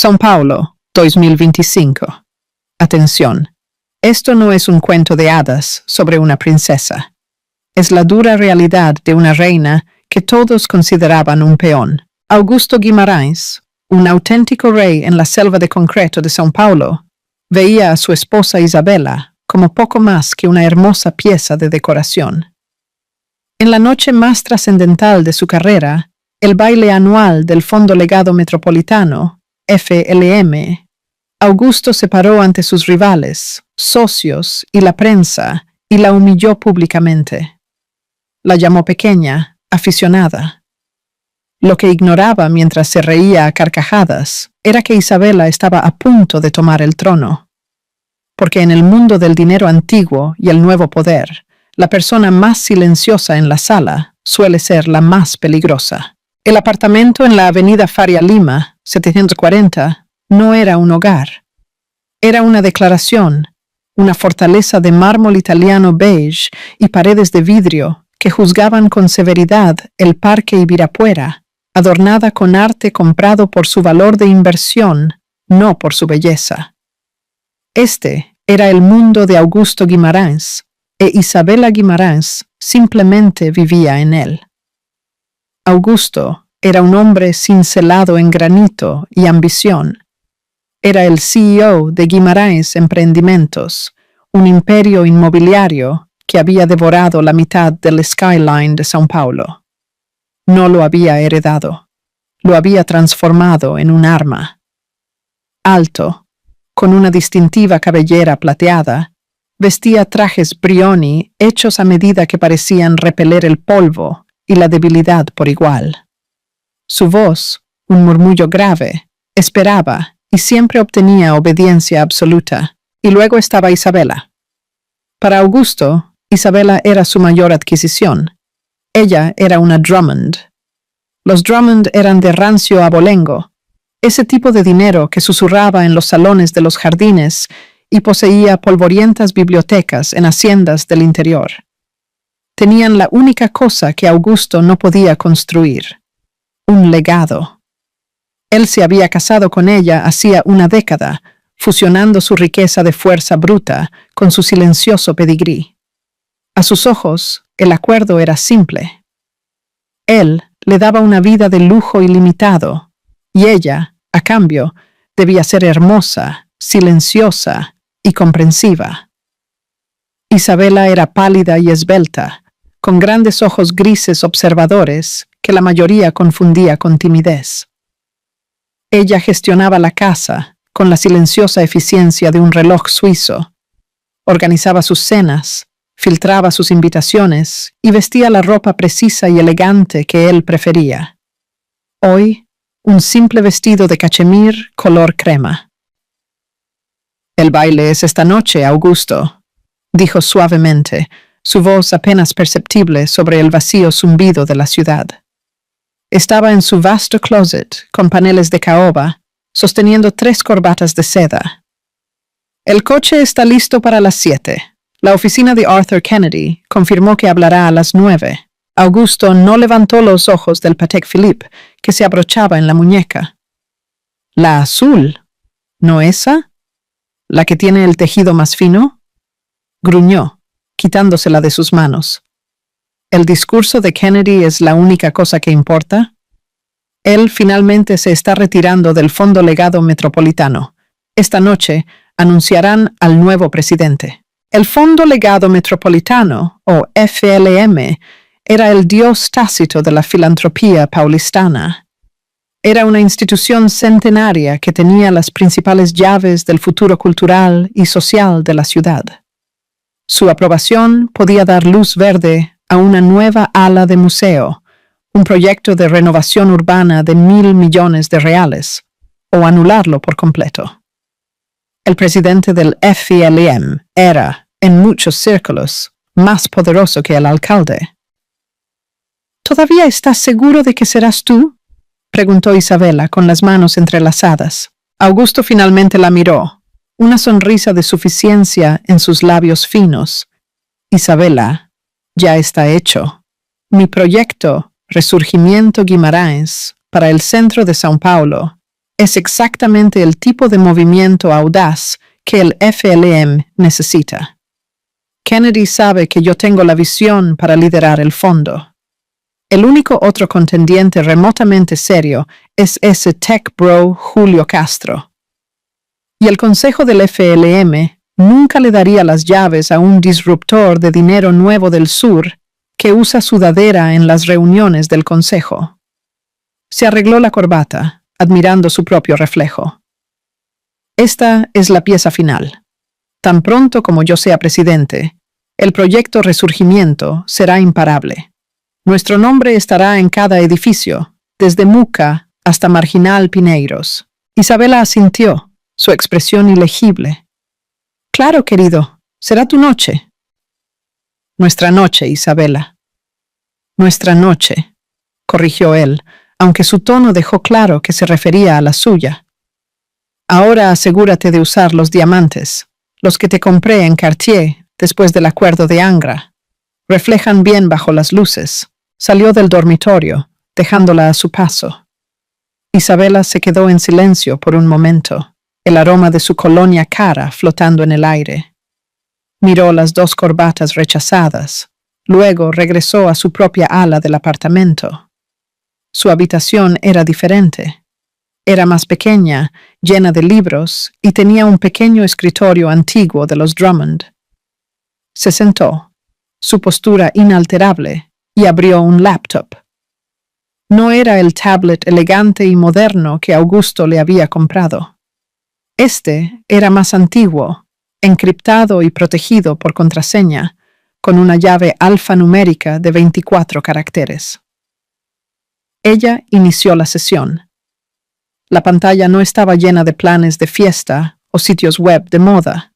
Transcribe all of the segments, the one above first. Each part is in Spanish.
São Paulo, 2025. Atención, esto no es un cuento de hadas sobre una princesa. Es la dura realidad de una reina que todos consideraban un peón. Augusto Guimarães, un auténtico rey en la selva de concreto de São Paulo, veía a su esposa Isabela como poco más que una hermosa pieza de decoración. En la noche más trascendental de su carrera, el baile anual del Fondo Legado Metropolitano, FLM, Augusto se paró ante sus rivales, socios y la prensa y la humilló públicamente. La llamó pequeña, aficionada. Lo que ignoraba mientras se reía a carcajadas era que Isabela estaba a punto de tomar el trono. Porque en el mundo del dinero antiguo y el nuevo poder, la persona más silenciosa en la sala suele ser la más peligrosa. El apartamento en la avenida Faria Lima, 740, no era un hogar. Era una declaración, una fortaleza de mármol italiano beige y paredes de vidrio que juzgaban con severidad el Parque Ibirapuera, adornada con arte comprado por su valor de inversión, no por su belleza. Este era el mundo de Augusto Guimarães, e Isabela Guimarães simplemente vivía en él. Augusto era un hombre cincelado en granito y ambición. Era el CEO de Guimarães Empreendimentos, un imperio inmobiliario que había devorado la mitad del skyline de São Paulo. No lo había heredado, lo había transformado en un arma. Alto, con una distintiva cabellera plateada, vestía trajes Brioni hechos a medida que parecían repeler el polvo y la debilidad por igual. Su voz, un murmullo grave, esperaba y siempre obtenía obediencia absoluta, y luego estaba Isabela. Para Augusto, Isabela era su mayor adquisición. Ella era una Drummond. Los Drummond eran de rancio abolengo, ese tipo de dinero que susurraba en los salones de los jardines y poseía polvorientas bibliotecas en haciendas del interior. Tenían la única cosa que Augusto no podía construir: un legado. Él se había casado con ella hacía una década, fusionando su riqueza de fuerza bruta con su silencioso pedigrí. A sus ojos, el acuerdo era simple. Él le daba una vida de lujo ilimitado, y ella, a cambio, debía ser hermosa, silenciosa y comprensiva. Isabela era pálida y esbelta, con grandes ojos grises observadores que la mayoría confundía con timidez. Ella gestionaba la casa con la silenciosa eficiencia de un reloj suizo, organizaba sus cenas, filtraba sus invitaciones y vestía la ropa precisa y elegante que él prefería. Hoy, un simple vestido de cachemir color crema. «El baile es esta noche, Augusto», dijo suavemente, su voz apenas perceptible sobre el vacío zumbido de la ciudad. Estaba en su vasto closet, con paneles de caoba, sosteniendo 3 corbatas de seda. «El coche está listo para las 7. La oficina de Arthur Kennedy confirmó que hablará a las 9. Augusto no levantó los ojos del Patek Philippe que se abrochaba en la muñeca. «¿La azul? ¿No esa? ¿La que tiene el tejido más fino?», gruñó, quitándosela de sus manos. ¿El discurso de Kennedy es la única cosa que importa? Él finalmente se está retirando del Fondo Legado Metropolitano. Esta noche anunciarán al nuevo presidente. El Fondo Legado Metropolitano, o FLM, era el dios tácito de la filantropía paulistana. Era una institución centenaria que tenía las principales llaves del futuro cultural y social de la ciudad. Su aprobación podía dar luz verde a una nueva ala de museo, un proyecto de renovación urbana de 1.000 millones de reales, o anularlo por completo. El presidente del FLM era, en muchos círculos, más poderoso que el alcalde. «¿Todavía estás seguro de que serás tú?», preguntó Isabela con las manos entrelazadas. Augusto finalmente la miró, una sonrisa de suficiencia en sus labios finos. «Isabela, ya está hecho. Mi proyecto, Resurgimiento Guimarães, para el centro de São Paulo, Es exactamente el tipo de movimiento audaz que el FLM necesita. Kennedy sabe que yo tengo la visión para liderar el fondo. El único otro contendiente remotamente serio es ese tech bro Julio Castro. Y el consejo del FLM nunca le daría las llaves a un disruptor de dinero nuevo del sur que usa sudadera en las reuniones del consejo. Se arregló la corbata, admirando su propio reflejo. Esta es la pieza final. Tan pronto como yo sea presidente, el proyecto Resurgimiento será imparable. Nuestro nombre estará en cada edificio, desde Muca hasta Marginal Pineiros. Isabela asintió, su expresión ilegible. Claro, querido, será tu noche. Nuestra noche, Isabela. Nuestra noche, corrigió él, aunque su tono dejó claro que se refería a la suya. Ahora asegúrate de usar los diamantes, los que te compré en Cartier después del acuerdo de Angra. Reflejan bien bajo las luces. Salió del dormitorio, dejándola a su paso. Isabela se quedó en silencio por un momento, el aroma de su colonia cara flotando en el aire. Miró las dos corbatas rechazadas, luego regresó a su propia ala del apartamento. Su habitación era diferente. Era más pequeña, llena de libros, y tenía un pequeño escritorio antiguo de los Drummond. Se sentó, su postura inalterable, y abrió un laptop. No era el tablet elegante y moderno que Augusto le había comprado. Este era más antiguo, encriptado y protegido por contraseña, con una llave alfanumérica de 24 caracteres. Ella inició la sesión. La pantalla no estaba llena de planes de fiesta o sitios web de moda.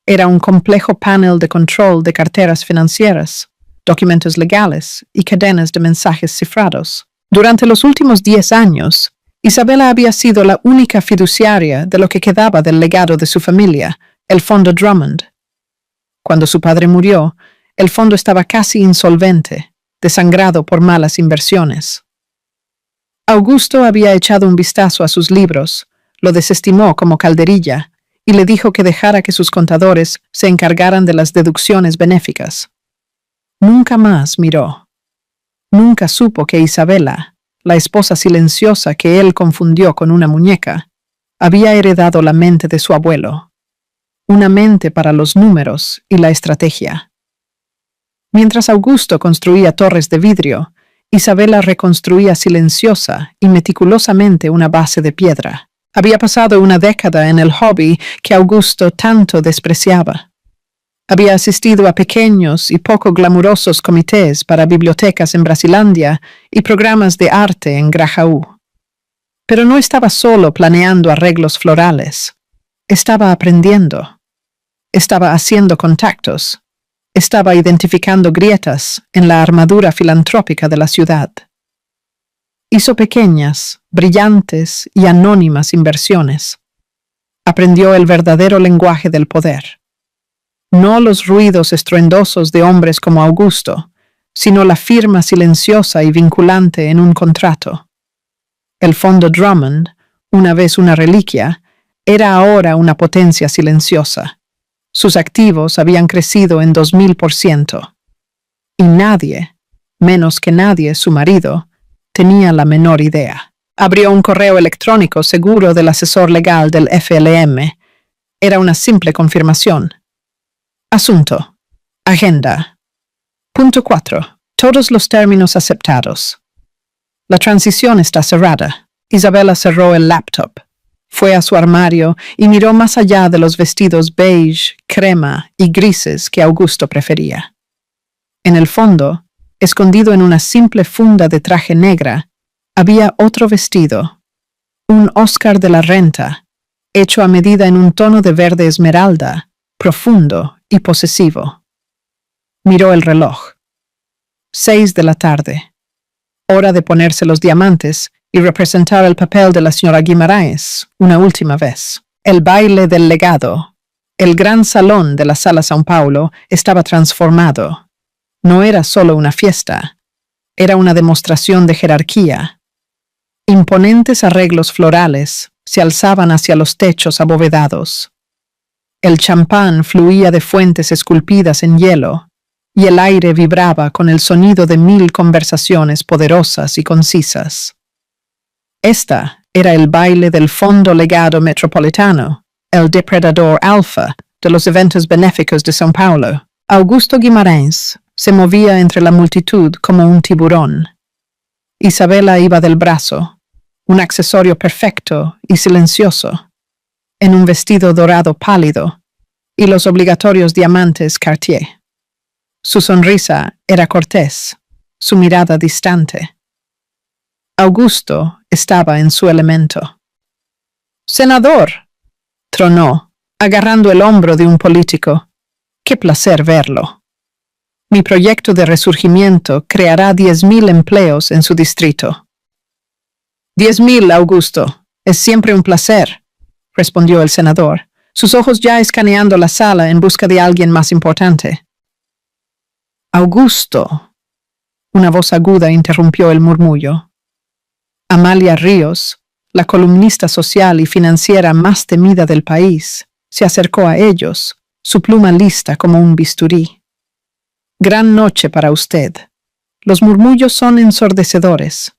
Era un complejo panel de control de carteras financieras, documentos legales y cadenas de mensajes cifrados. Durante los últimos 10 años, Isabela había sido la única fiduciaria de lo que quedaba del legado de su familia, el Fondo Drummond. Cuando su padre murió, el fondo estaba casi insolvente, desangrado por malas inversiones. Augusto había echado un vistazo a sus libros, lo desestimó como calderilla y le dijo que dejara que sus contadores se encargaran de las deducciones benéficas. Nunca más miró. Nunca supo que Isabela, la esposa silenciosa que él confundió con una muñeca, había heredado la mente de su abuelo. Una mente para los números y la estrategia. Mientras Augusto construía torres de vidrio, Isabela reconstruía silenciosa y meticulosamente una base de piedra. Había pasado una década en el hobby que Augusto tanto despreciaba. Había asistido a pequeños y poco glamurosos comités para bibliotecas en Brasilandia y programas de arte en Grajaú. Pero no estaba solo planeando arreglos florales. Estaba aprendiendo. Estaba haciendo contactos. Estaba identificando grietas en la armadura filantrópica de la ciudad. Hizo pequeñas, brillantes y anónimas inversiones. Aprendió el verdadero lenguaje del poder. No los ruidos estruendosos de hombres como Augusto, sino la firma silenciosa y vinculante en un contrato. El Fondo Drummond, una vez una reliquia, era ahora una potencia silenciosa. Sus activos habían crecido en 2000%. Y nadie, menos que nadie su marido, tenía la menor idea. Abrió un correo electrónico seguro del asesor legal del FLM. Era una simple confirmación. Asunto. Agenda. Punto 4. Todos los términos aceptados. La transición está cerrada. Isabela cerró el laptop. Fue a su armario y miró más allá de los vestidos beige, crema y grises que Augusto prefería. En el fondo, escondido en una simple funda de traje negra, había otro vestido, un Oscar de la Renta, hecho a medida en un tono de verde esmeralda, profundo y posesivo. Miró el reloj. 6 de la tarde. Hora de ponerse los diamantes y representar el papel de la señora Guimarães una última vez. El baile del legado. El gran salón de la Sala São Paulo estaba transformado. No era solo una fiesta, era una demostración de jerarquía. Imponentes arreglos florales, se alzaban hacia los techos abovedados. El champán fluía de fuentes esculpidas en hielo, y el aire vibraba con el sonido de 1000 conversaciones poderosas y concisas. Esta era el baile del Fondo Legado Metropolitano, el depredador alfa de los eventos benéficos de São Paulo. Augusto Guimarães se movía entre la multitud como un tiburón. Isabela iba del brazo, un accesorio perfecto y silencioso, en un vestido dorado pálido y los obligatorios diamantes Cartier. Su sonrisa era cortés, su mirada distante. Augusto estaba en su elemento. «Senador», tronó, agarrando el hombro de un político. «Qué placer verlo. Mi proyecto de resurgimiento creará 10.000 empleos en su distrito». 10.000, Augusto. Es siempre un placer», respondió el senador, sus ojos ya escaneando la sala en busca de alguien más importante. «Augusto», una voz aguda interrumpió el murmullo. Amalia Ríos, la columnista social y financiera más temida del país, se acercó a ellos, su pluma lista como un bisturí. «Gran noche para usted. Los murmullos son ensordecedores.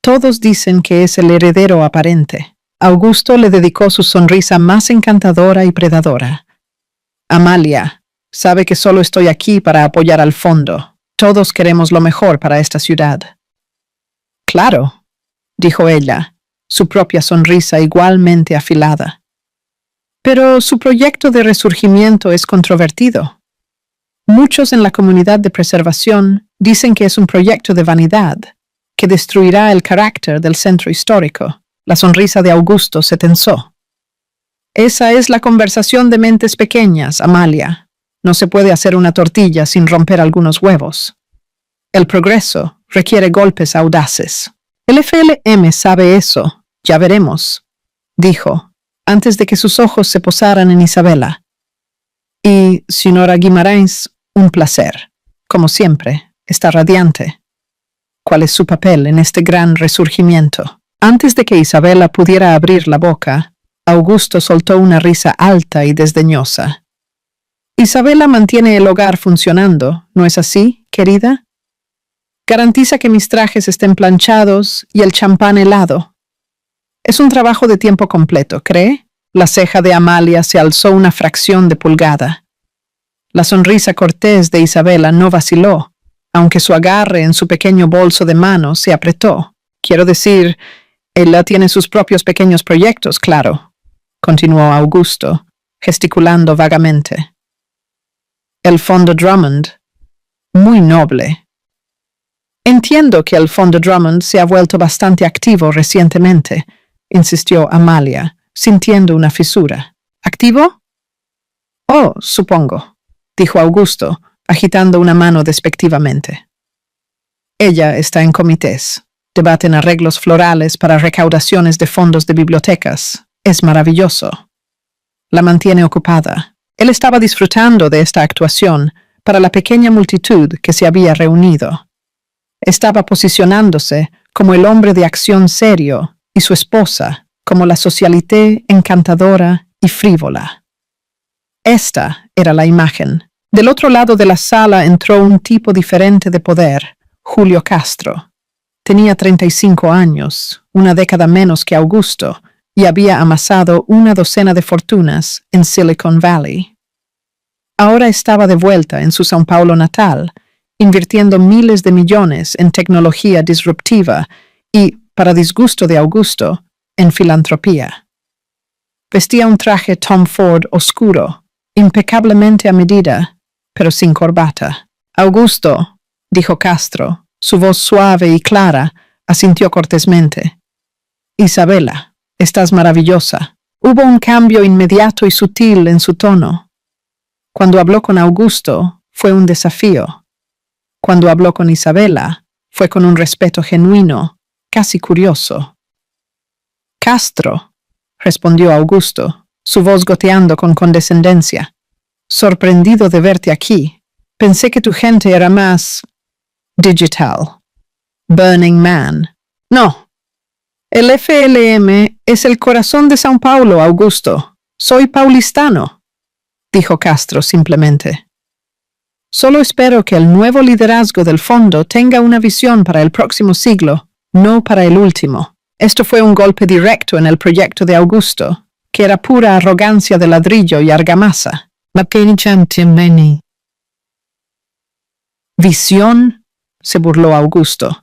Todos dicen que es el heredero aparente». Augusto le dedicó su sonrisa más encantadora y predadora. «Amalia, sabe que solo estoy aquí para apoyar al fondo. Todos queremos lo mejor para esta ciudad». «Claro», dijo ella, su propia sonrisa igualmente afilada. «Pero su proyecto de resurgimiento es controvertido. Muchos en la comunidad de preservación dicen que es un proyecto de vanidad, que destruirá el carácter del centro histórico». La sonrisa de Augusto se tensó. «Esa es la conversación de mentes pequeñas, Amalia. No se puede hacer una tortilla sin romper algunos huevos. El progreso requiere golpes audaces. El FLM sabe eso, ya veremos», dijo, antes de que sus ojos se posaran en Isabela. «Y, señora Guimarães, un placer. Como siempre, está radiante. ¿Cuál es su papel en este gran resurgimiento?» Antes de que Isabela pudiera abrir la boca, Augusto soltó una risa alta y desdeñosa. «Isabela mantiene el hogar funcionando, ¿no es así, querida? Garantiza que mis trajes estén planchados y el champán helado. Es un trabajo de tiempo completo, ¿cree?» La ceja de Amalia se alzó una fracción de pulgada. La sonrisa cortés de Isabela no vaciló, aunque su agarre en su pequeño bolso de mano se apretó. «Quiero decir, ella tiene sus propios pequeños proyectos, claro», continuó Augusto, gesticulando vagamente. «El Fondo Drummond. Muy noble. Entiendo que el Fondo Drummond se ha vuelto bastante activo recientemente», insistió Amalia, sintiendo una fisura. «¿Activo?» «Oh, supongo», dijo Augusto, agitando una mano despectivamente. «Ella está en comités. Debaten arreglos florales para recaudaciones de fondos de bibliotecas. Es maravilloso. La mantiene ocupada. Él estaba disfrutando de esta actuación para la pequeña multitud que se había reunido. Estaba posicionándose como el hombre de acción serio y su esposa como la socialité encantadora y frívola. Esta era la imagen. Del otro lado de la sala entró un tipo diferente de poder, Julio Castro. Tenía 35 años, una década menos que Augusto, y había amasado una docena de fortunas en Silicon Valley. Ahora estaba de vuelta en su São Paulo natal, invirtiendo miles de millones en tecnología disruptiva y, para disgusto de Augusto, en filantropía. Vestía un traje Tom Ford oscuro, impecablemente a medida, pero sin corbata. «Augusto», dijo Castro, su voz suave y clara, asintió cortésmente. «Isabela, estás maravillosa». Hubo un cambio inmediato y sutil en su tono. Cuando habló con Augusto, fue un desafío. Cuando habló con Isabela, fue con un respeto genuino, casi curioso. «Castro», respondió Augusto, su voz goteando con condescendencia. «Sorprendido de verte aquí. Pensé que tu gente era más... digital. Burning Man. No. El FLM es el corazón de São Paulo, Augusto. Soy paulistano, dijo Castro simplemente. Solo espero que el nuevo liderazgo del fondo tenga una visión para el próximo siglo, no para el último. Esto fue un golpe directo en el proyecto de Augusto, que era pura arrogancia de ladrillo y argamasa. ¿Visión? Se burló Augusto.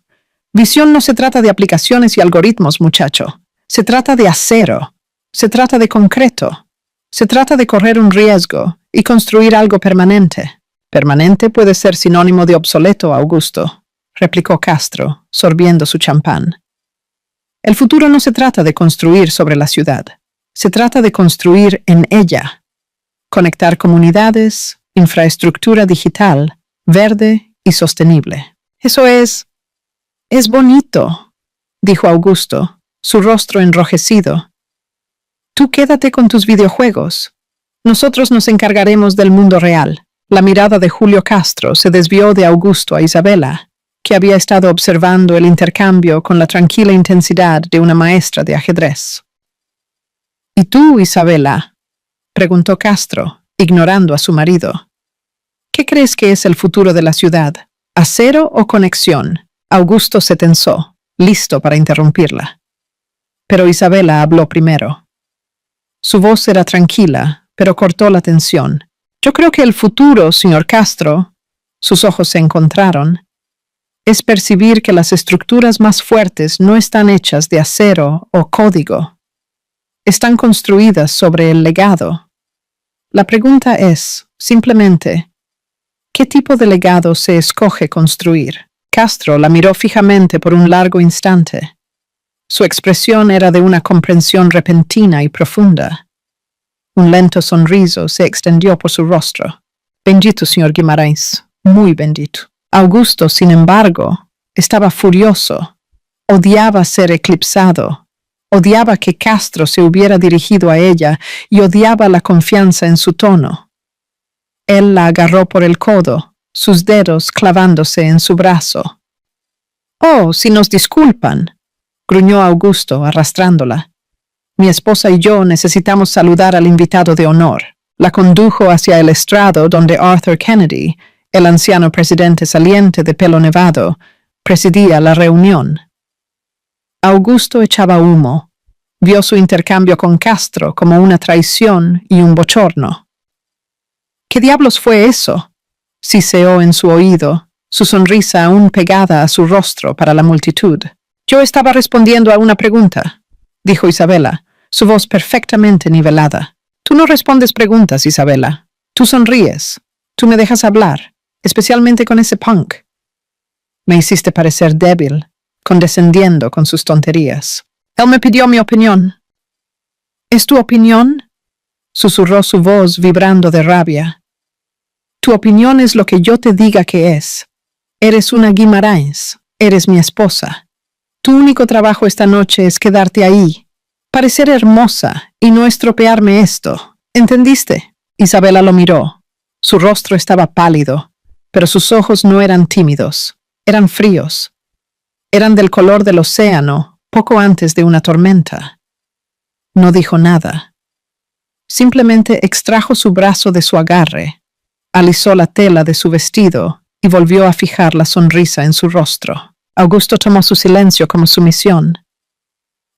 Visión no se trata de aplicaciones y algoritmos, muchacho. Se trata de acero. Se trata de concreto. Se trata de correr un riesgo y construir algo permanente. Permanente puede ser sinónimo de obsoleto, Augusto, replicó Castro, sorbiendo su champán. El futuro no se trata de construir sobre la ciudad. Se trata de construir en ella. Conectar comunidades, infraestructura digital, verde y sostenible. Eso es bonito, dijo Augusto, su rostro enrojecido. Tú quédate con tus videojuegos. Nosotros nos encargaremos del mundo real. La mirada de Julio Castro se desvió de Augusto a Isabela, que había estado observando el intercambio con la tranquila intensidad de una maestra de ajedrez. ¿Y tú, Isabela?, preguntó Castro, ignorando a su marido. ¿Qué crees que es el futuro de la ciudad? ¿Acero o conexión? Augusto se tensó, listo para interrumpirla. Pero Isabela habló primero. Su voz era tranquila, pero cortó la tensión. Yo creo que el futuro, señor Castro, sus ojos se encontraron, es percibir que las estructuras más fuertes no están hechas de acero o código. Están construidas sobre el legado. La pregunta es, simplemente, ¿qué tipo de legado se escoge construir? Castro la miró fijamente por un largo instante. Su expresión era de una comprensión repentina y profunda. Un lento sonriso se extendió por su rostro. Bendito, señor Guimarães, muy bendito. Augusto, sin embargo, estaba furioso. Odiaba ser eclipsado. Odiaba que Castro se hubiera dirigido a ella y odiaba la confianza en su tono. Él la agarró por el codo, sus dedos clavándose en su brazo. «Oh, si nos disculpan», gruñó Augusto, arrastrándola. «Mi esposa y yo necesitamos saludar al invitado de honor». La condujo hacia el estrado donde Arthur Kennedy, el anciano presidente saliente de pelo nevado, presidía la reunión. Augusto echaba humo. Vio su intercambio con Castro como una traición y un bochorno. «¿Qué diablos fue eso?», siseó en su oído, su sonrisa aún pegada a su rostro para la multitud. «Yo estaba respondiendo a una pregunta», dijo Isabela, su voz perfectamente nivelada. «Tú no respondes preguntas, Isabela. Tú sonríes. Tú me dejas hablar, especialmente con ese punk. Me hiciste parecer débil, condescendiendo con sus tonterías. Él me pidió mi opinión». «¿Es tu opinión?», susurró su voz vibrando de rabia. «Tu opinión es lo que yo te diga que es. Eres una Guimarães, eres mi esposa. Tu único trabajo esta noche es quedarte ahí, parecer hermosa y no estropearme esto. ¿Entendiste?». Isabela lo miró. Su rostro estaba pálido, pero sus ojos no eran tímidos, eran fríos. Eran del color del océano, poco antes de una tormenta. No dijo nada. Simplemente extrajo su brazo de su agarre, alisó la tela de su vestido y volvió a fijar la sonrisa en su rostro. Augusto tomó su silencio como sumisión.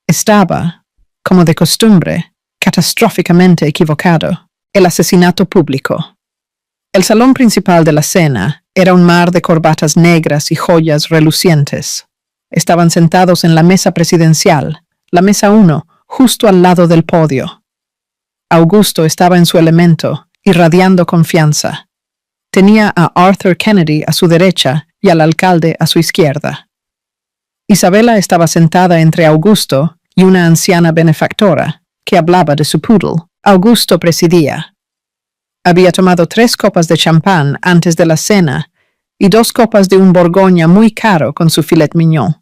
Estaba, como de costumbre, catastróficamente equivocado. El asesinato público. El salón principal de la cena era un mar de corbatas negras y joyas relucientes. Estaban sentados en la mesa presidencial, la mesa 1, justo al lado del podio. Augusto estaba en su elemento, irradiando confianza. Tenía a Arthur Kennedy a su derecha y al alcalde a su izquierda. Isabela estaba sentada entre Augusto y una anciana benefactora, que hablaba de su poodle. Augusto presidía. Había tomado 3 copas de champán antes de la cena y 2 copas de un Borgoña muy caro con su filet mignon.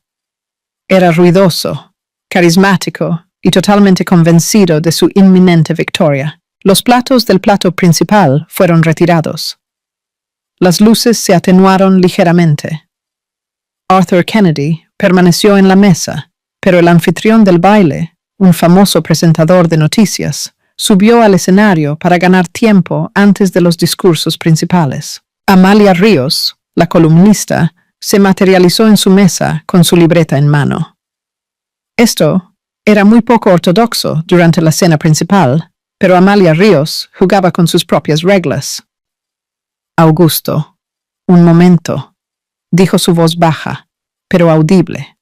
Era ruidoso, carismático y totalmente convencido de su inminente victoria. Los platos del plato principal fueron retirados. Las luces se atenuaron ligeramente. Arthur Kennedy permaneció en la mesa, Pero el anfitrión del baile, un famoso presentador de noticias, subió al escenario para ganar tiempo antes de los discursos principales. Amalia Ríos, la columnista, se materializó en su mesa con su libreta en mano. Esto era muy poco ortodoxo durante la cena principal, pero Amalia Ríos jugaba con sus propias reglas. Augusto, un momento, dijo su voz baja, pero audible.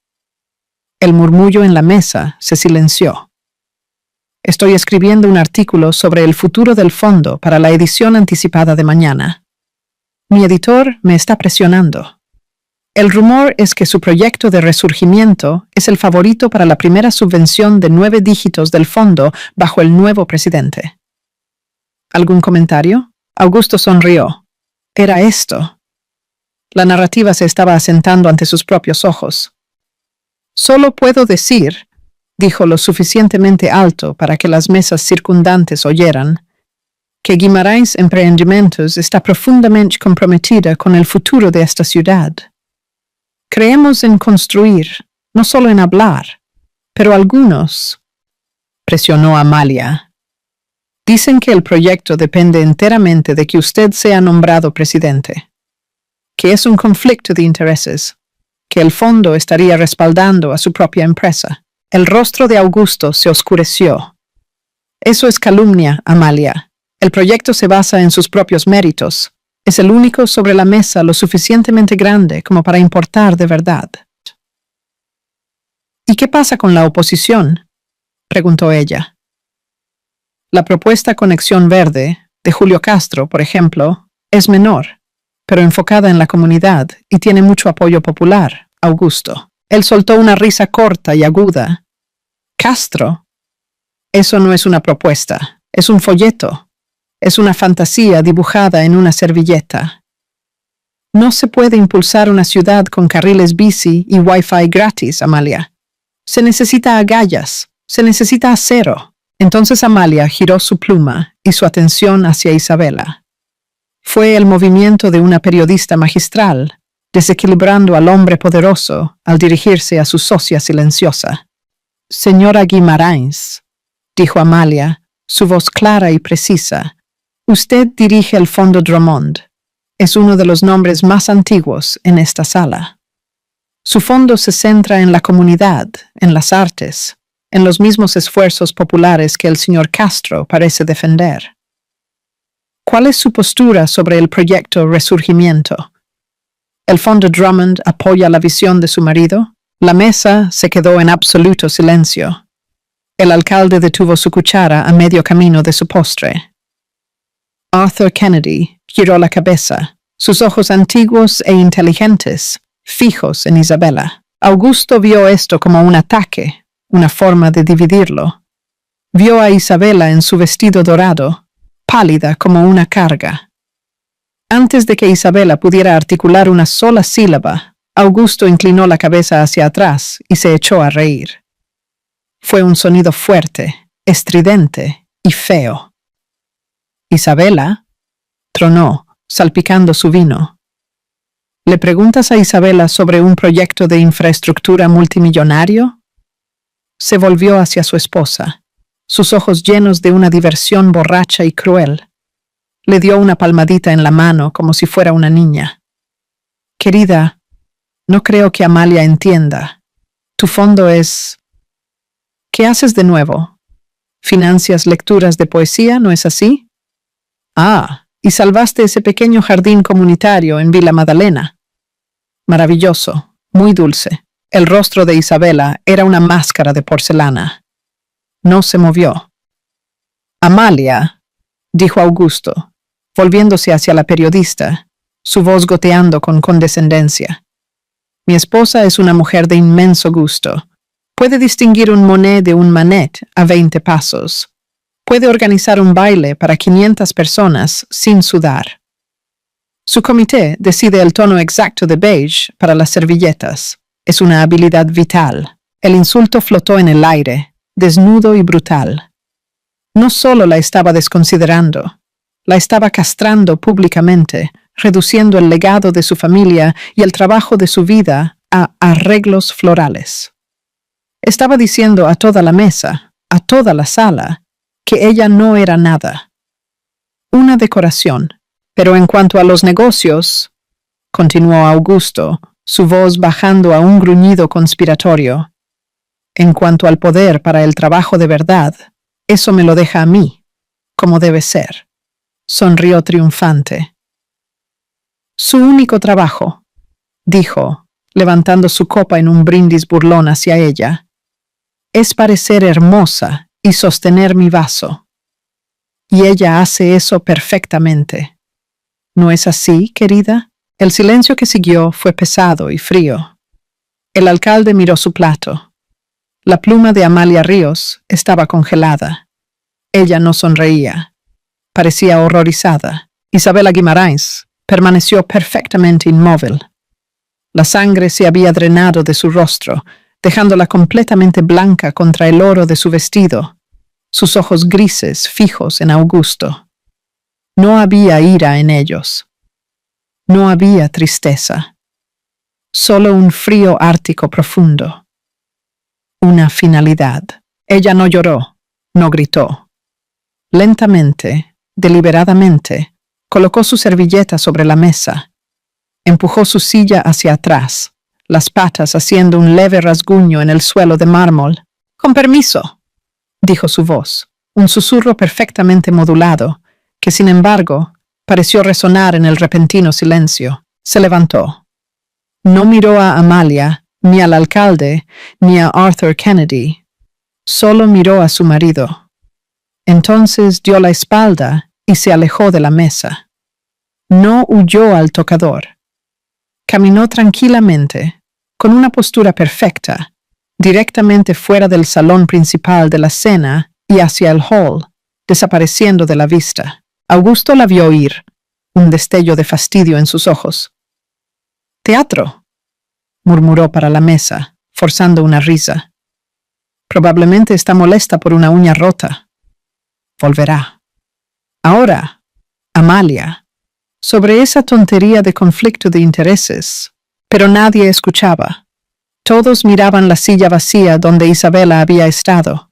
El murmullo en la mesa se silenció. Estoy escribiendo un artículo sobre el futuro del fondo para la edición anticipada de mañana. Mi editor me está presionando. El rumor es que su proyecto de resurgimiento es el favorito para la primera subvención de 9 dígitos del fondo bajo el nuevo presidente. ¿Algún comentario? Augusto sonrió. Era esto. La narrativa se estaba asentando ante sus propios ojos. Solo puedo decir, dijo lo suficientemente alto para que las mesas circundantes oyeran, que Guimarães Empreendimentos está profundamente comprometida con el futuro de esta ciudad. Creemos en construir, no solo en hablar, pero algunos, presionó Amalia. Dicen que el proyecto depende enteramente de que usted sea nombrado presidente, que es un conflicto de intereses, que el fondo estaría respaldando a su propia empresa. El rostro de Augusto se oscureció. Eso es calumnia, Amalia. El proyecto se basa en sus propios méritos. Es el único sobre la mesa lo suficientemente grande como para importar de verdad. ¿Y qué pasa con la oposición?, preguntó ella. La propuesta Conexión Verde, de Julio Castro, por ejemplo, es menor, pero enfocada en la comunidad y tiene mucho apoyo popular, Augusto. Él soltó una risa corta y aguda. ¿Castro? Eso no es una propuesta, es un folleto. Es una fantasía dibujada en una servilleta. No se puede impulsar una ciudad con carriles bici y wifi gratis, Amalia. Se necesita agallas, se necesita acero. Entonces Amalia giró su pluma y su atención hacia Isabela. Fue el movimiento de una periodista magistral, desequilibrando al hombre poderoso al dirigirse a su socia silenciosa. Señora Guimarães, dijo Amalia, su voz clara y precisa, usted dirige el Fondo Drummond. Es uno de los nombres más antiguos en esta sala. Su fondo se centra en la comunidad, en las artes, en los mismos esfuerzos populares que el señor Castro parece defender. ¿Cuál es su postura sobre el proyecto Resurgimiento? ¿El Fondo Drummond apoya la visión de su marido? La mesa se quedó en absoluto silencio. El alcalde detuvo su cuchara a medio camino de su postre. Arthur Kennedy giró la cabeza, sus ojos antiguos e inteligentes, fijos en Isabela. Augusto vio esto como un ataque, una forma de dividirlo. Vio a Isabela en su vestido dorado, pálida como una carga. Antes de que Isabela pudiera articular una sola sílaba, Augusto inclinó la cabeza hacia atrás y se echó a reír. Fue un sonido fuerte, estridente y feo. Isabela, tronó, salpicando su vino. ¿Le preguntas a Isabela sobre un proyecto de infraestructura multimillonario? Se volvió hacia su esposa, sus ojos llenos de una diversión borracha y cruel. Le dio una palmadita en la mano como si fuera una niña. Querida, no creo que Amalia entienda. Tu fondo es... ¿Qué haces de nuevo? ¿Financias lecturas de poesía, no es así? Ah, y salvaste ese pequeño jardín comunitario en Vila Madalena. Maravilloso, muy dulce. El rostro de Isabela era una máscara de porcelana. No se movió. Amalia, dijo Augusto, volviéndose hacia la periodista, su voz goteando con condescendencia. Mi esposa es una mujer de inmenso gusto. Puede distinguir un Monet de un Manet a 20 pasos. Puede organizar un baile para 500 personas sin sudar. Su comité decide el tono exacto de beige para las servilletas. Es una habilidad vital. El insulto flotó en el aire, desnudo y brutal. No solo la estaba desconsiderando, la estaba castrando públicamente, reduciendo el legado de su familia y el trabajo de su vida a arreglos florales. Estaba diciendo a toda la mesa, a toda la sala, que ella no era nada. Una decoración. Pero en cuanto a los negocios, continuó Augusto, su voz bajando a un gruñido conspiratorio, en cuanto al poder para el trabajo de verdad, eso me lo deja a mí, como debe ser. Sonrió triunfante. Su único trabajo, dijo, levantando su copa en un brindis burlón hacia ella, es parecer hermosa y sostener mi vaso. Y ella hace eso perfectamente. ¿No es así, querida? El silencio que siguió fue pesado y frío. El alcalde miró su plato. La pluma de Amalia Ríos estaba congelada. Ella no sonreía. Parecía horrorizada. Isabela Guimarães permaneció perfectamente inmóvil. La sangre se había drenado de su rostro, dejándola completamente blanca contra el oro de su vestido, sus ojos grises fijos en Augusto. No había ira en ellos. No había tristeza. Solo un frío ártico profundo. Una finalidad. Ella no lloró, no gritó. Lentamente, deliberadamente, colocó su servilleta sobre la mesa. Empujó su silla hacia atrás, las patas haciendo un leve rasguño en el suelo de mármol. «Con permiso», dijo su voz, un susurro perfectamente modulado, que sin embargo pareció resonar en el repentino silencio. Se levantó. No miró a Amalia, ni al alcalde, ni a Arthur Kennedy. Solo miró a su marido. Entonces dio la espalda y se alejó de la mesa. No huyó al tocador. Caminó tranquilamente, con una postura perfecta, directamente fuera del salón principal de la cena y hacia el hall, desapareciendo de la vista. Augusto la vio ir, un destello de fastidio en sus ojos. «Teatro», murmuró para la mesa, forzando una risa. «Probablemente está molesta por una uña rota. Volverá. Ahora, Amalia, sobre esa tontería de conflicto de intereses». Pero nadie escuchaba. Todos miraban la silla vacía donde Isabela había estado.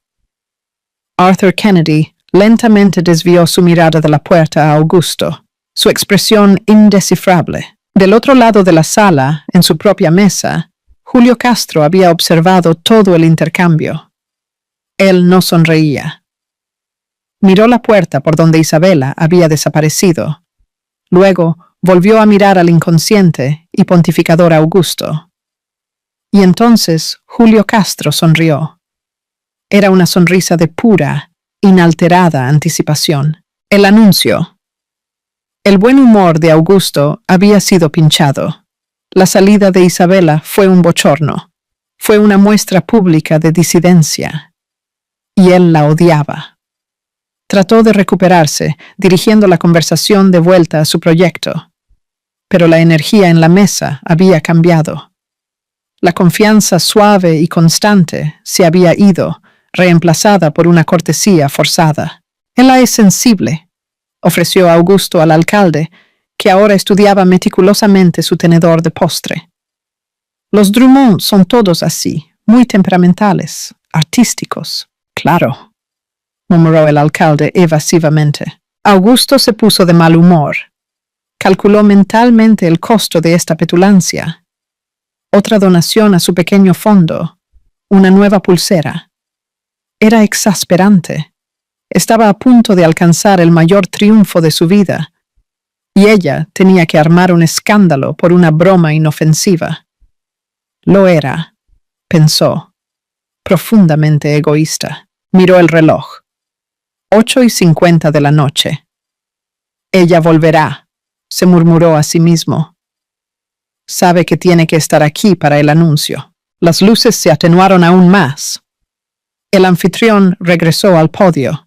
Arthur Kennedy lentamente desvió su mirada de la puerta a Augusto, su expresión indescifrable. Del otro lado de la sala, en su propia mesa, Julio Castro había observado todo el intercambio. Él no sonreía. Miró la puerta por donde Isabela había desaparecido. Luego volvió a mirar al inconsciente y pontificador Augusto. Y entonces Julio Castro sonrió. Era una sonrisa de pura, inalterada anticipación. El anuncio. El buen humor de Augusto había sido pinchado. La salida de Isabela fue un bochorno. Fue una muestra pública de disidencia. Y él la odiaba. Trató de recuperarse, dirigiendo la conversación de vuelta a su proyecto. Pero la energía en la mesa había cambiado. La confianza suave y constante se había ido, reemplazada por una cortesía forzada. «Ella es sensible», ofreció Augusto al alcalde, que ahora estudiaba meticulosamente su tenedor de postre. «Los Drummond son todos así, muy temperamentales, artísticos». «Claro», murmuró el alcalde evasivamente. Augusto se puso de mal humor. Calculó mentalmente el costo de esta petulancia. Otra donación a su pequeño fondo, una nueva pulsera. Era exasperante. Estaba a punto de alcanzar el mayor triunfo de su vida, y ella tenía que armar un escándalo por una broma inofensiva. Lo era, pensó, profundamente egoísta. Miró el reloj. 8:50 de la noche. Ella volverá, se murmuró a sí mismo. Sabe que tiene que estar aquí para el anuncio. Las luces se atenuaron aún más. El anfitrión regresó al podio.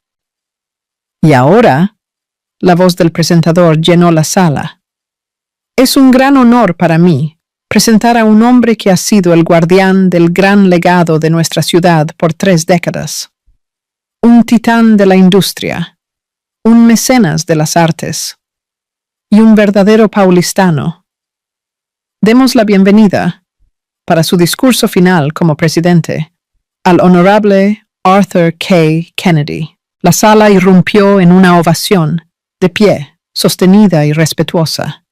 Y ahora, la voz del presentador llenó la sala. Es un gran honor para mí presentar a un hombre que ha sido el guardián del gran legado de nuestra ciudad por 3 décadas. Un titán de la industria, un mecenas de las artes y un verdadero paulistano. Demos la bienvenida, para su discurso final como presidente, al honorable Arthur K. Kennedy. La sala irrumpió en una ovación, de pie, sostenida y respetuosa.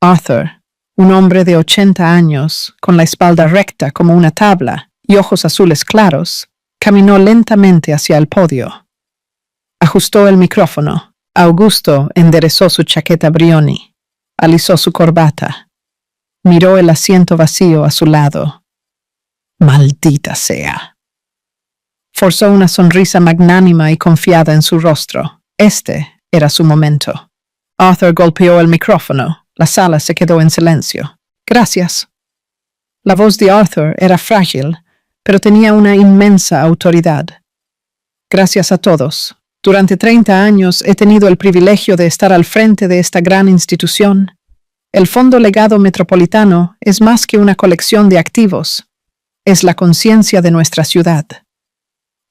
Arthur, un hombre de 80 años, con la espalda recta como una tabla y ojos azules claros, caminó lentamente hacia el podio. Ajustó el micrófono. Augusto enderezó su chaqueta Brioni, alisó su corbata. Miró el asiento vacío a su lado. Maldita sea. Forzó una sonrisa magnánima y confiada en su rostro. Este era su momento. Arthur golpeó el micrófono. La sala se quedó en silencio. Gracias. La voz de Arthur era frágil, pero tenía una inmensa autoridad. Gracias a todos. Durante 30 años he tenido el privilegio de estar al frente de esta gran institución. El Fondo Legado Metropolitano es más que una colección de activos. Es la conciencia de nuestra ciudad.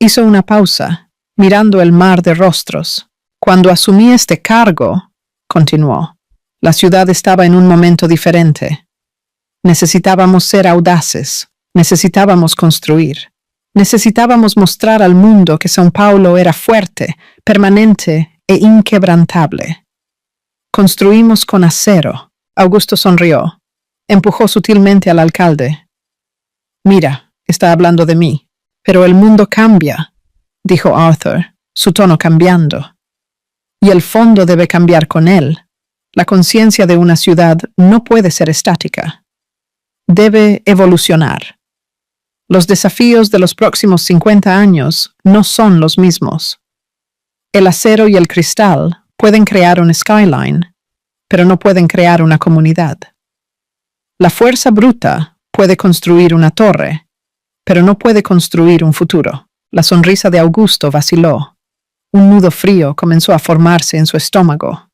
Hizo una pausa, mirando el mar de rostros. Cuando asumí este cargo, continuó, la ciudad estaba en un momento diferente. Necesitábamos ser audaces, necesitábamos construir. Necesitábamos mostrar al mundo que São Paulo era fuerte, permanente e inquebrantable. Construimos con acero. Augusto sonrió. Empujó sutilmente al alcalde. Mira, está hablando de mí. Pero el mundo cambia, dijo Arthur, su tono cambiando. Y el fondo debe cambiar con él. La conciencia de una ciudad no puede ser estática. Debe evolucionar. Los desafíos de los próximos 50 años no son los mismos. El acero y el cristal pueden crear un skyline, pero no pueden crear una comunidad. La fuerza bruta puede construir una torre, pero no puede construir un futuro. La sonrisa de Augusto vaciló. Un nudo frío comenzó a formarse en su estómago.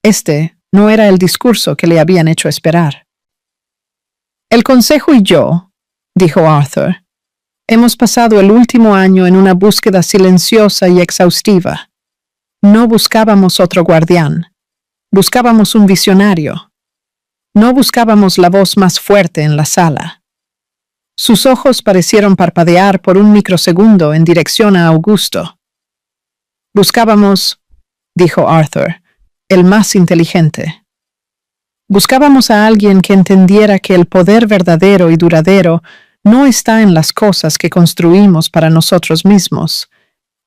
Este no era el discurso que le habían hecho esperar. El Consejo y yo, dijo Arthur, hemos pasado el último año en una búsqueda silenciosa y exhaustiva. No buscábamos otro guardián. Buscábamos un visionario. No buscábamos la voz más fuerte en la sala. Sus ojos parecieron parpadear por un microsegundo en dirección a Augusto. Buscábamos, dijo Arthur, el más inteligente. Buscábamos a alguien que entendiera que el poder verdadero y duradero no está en las cosas que construimos para nosotros mismos,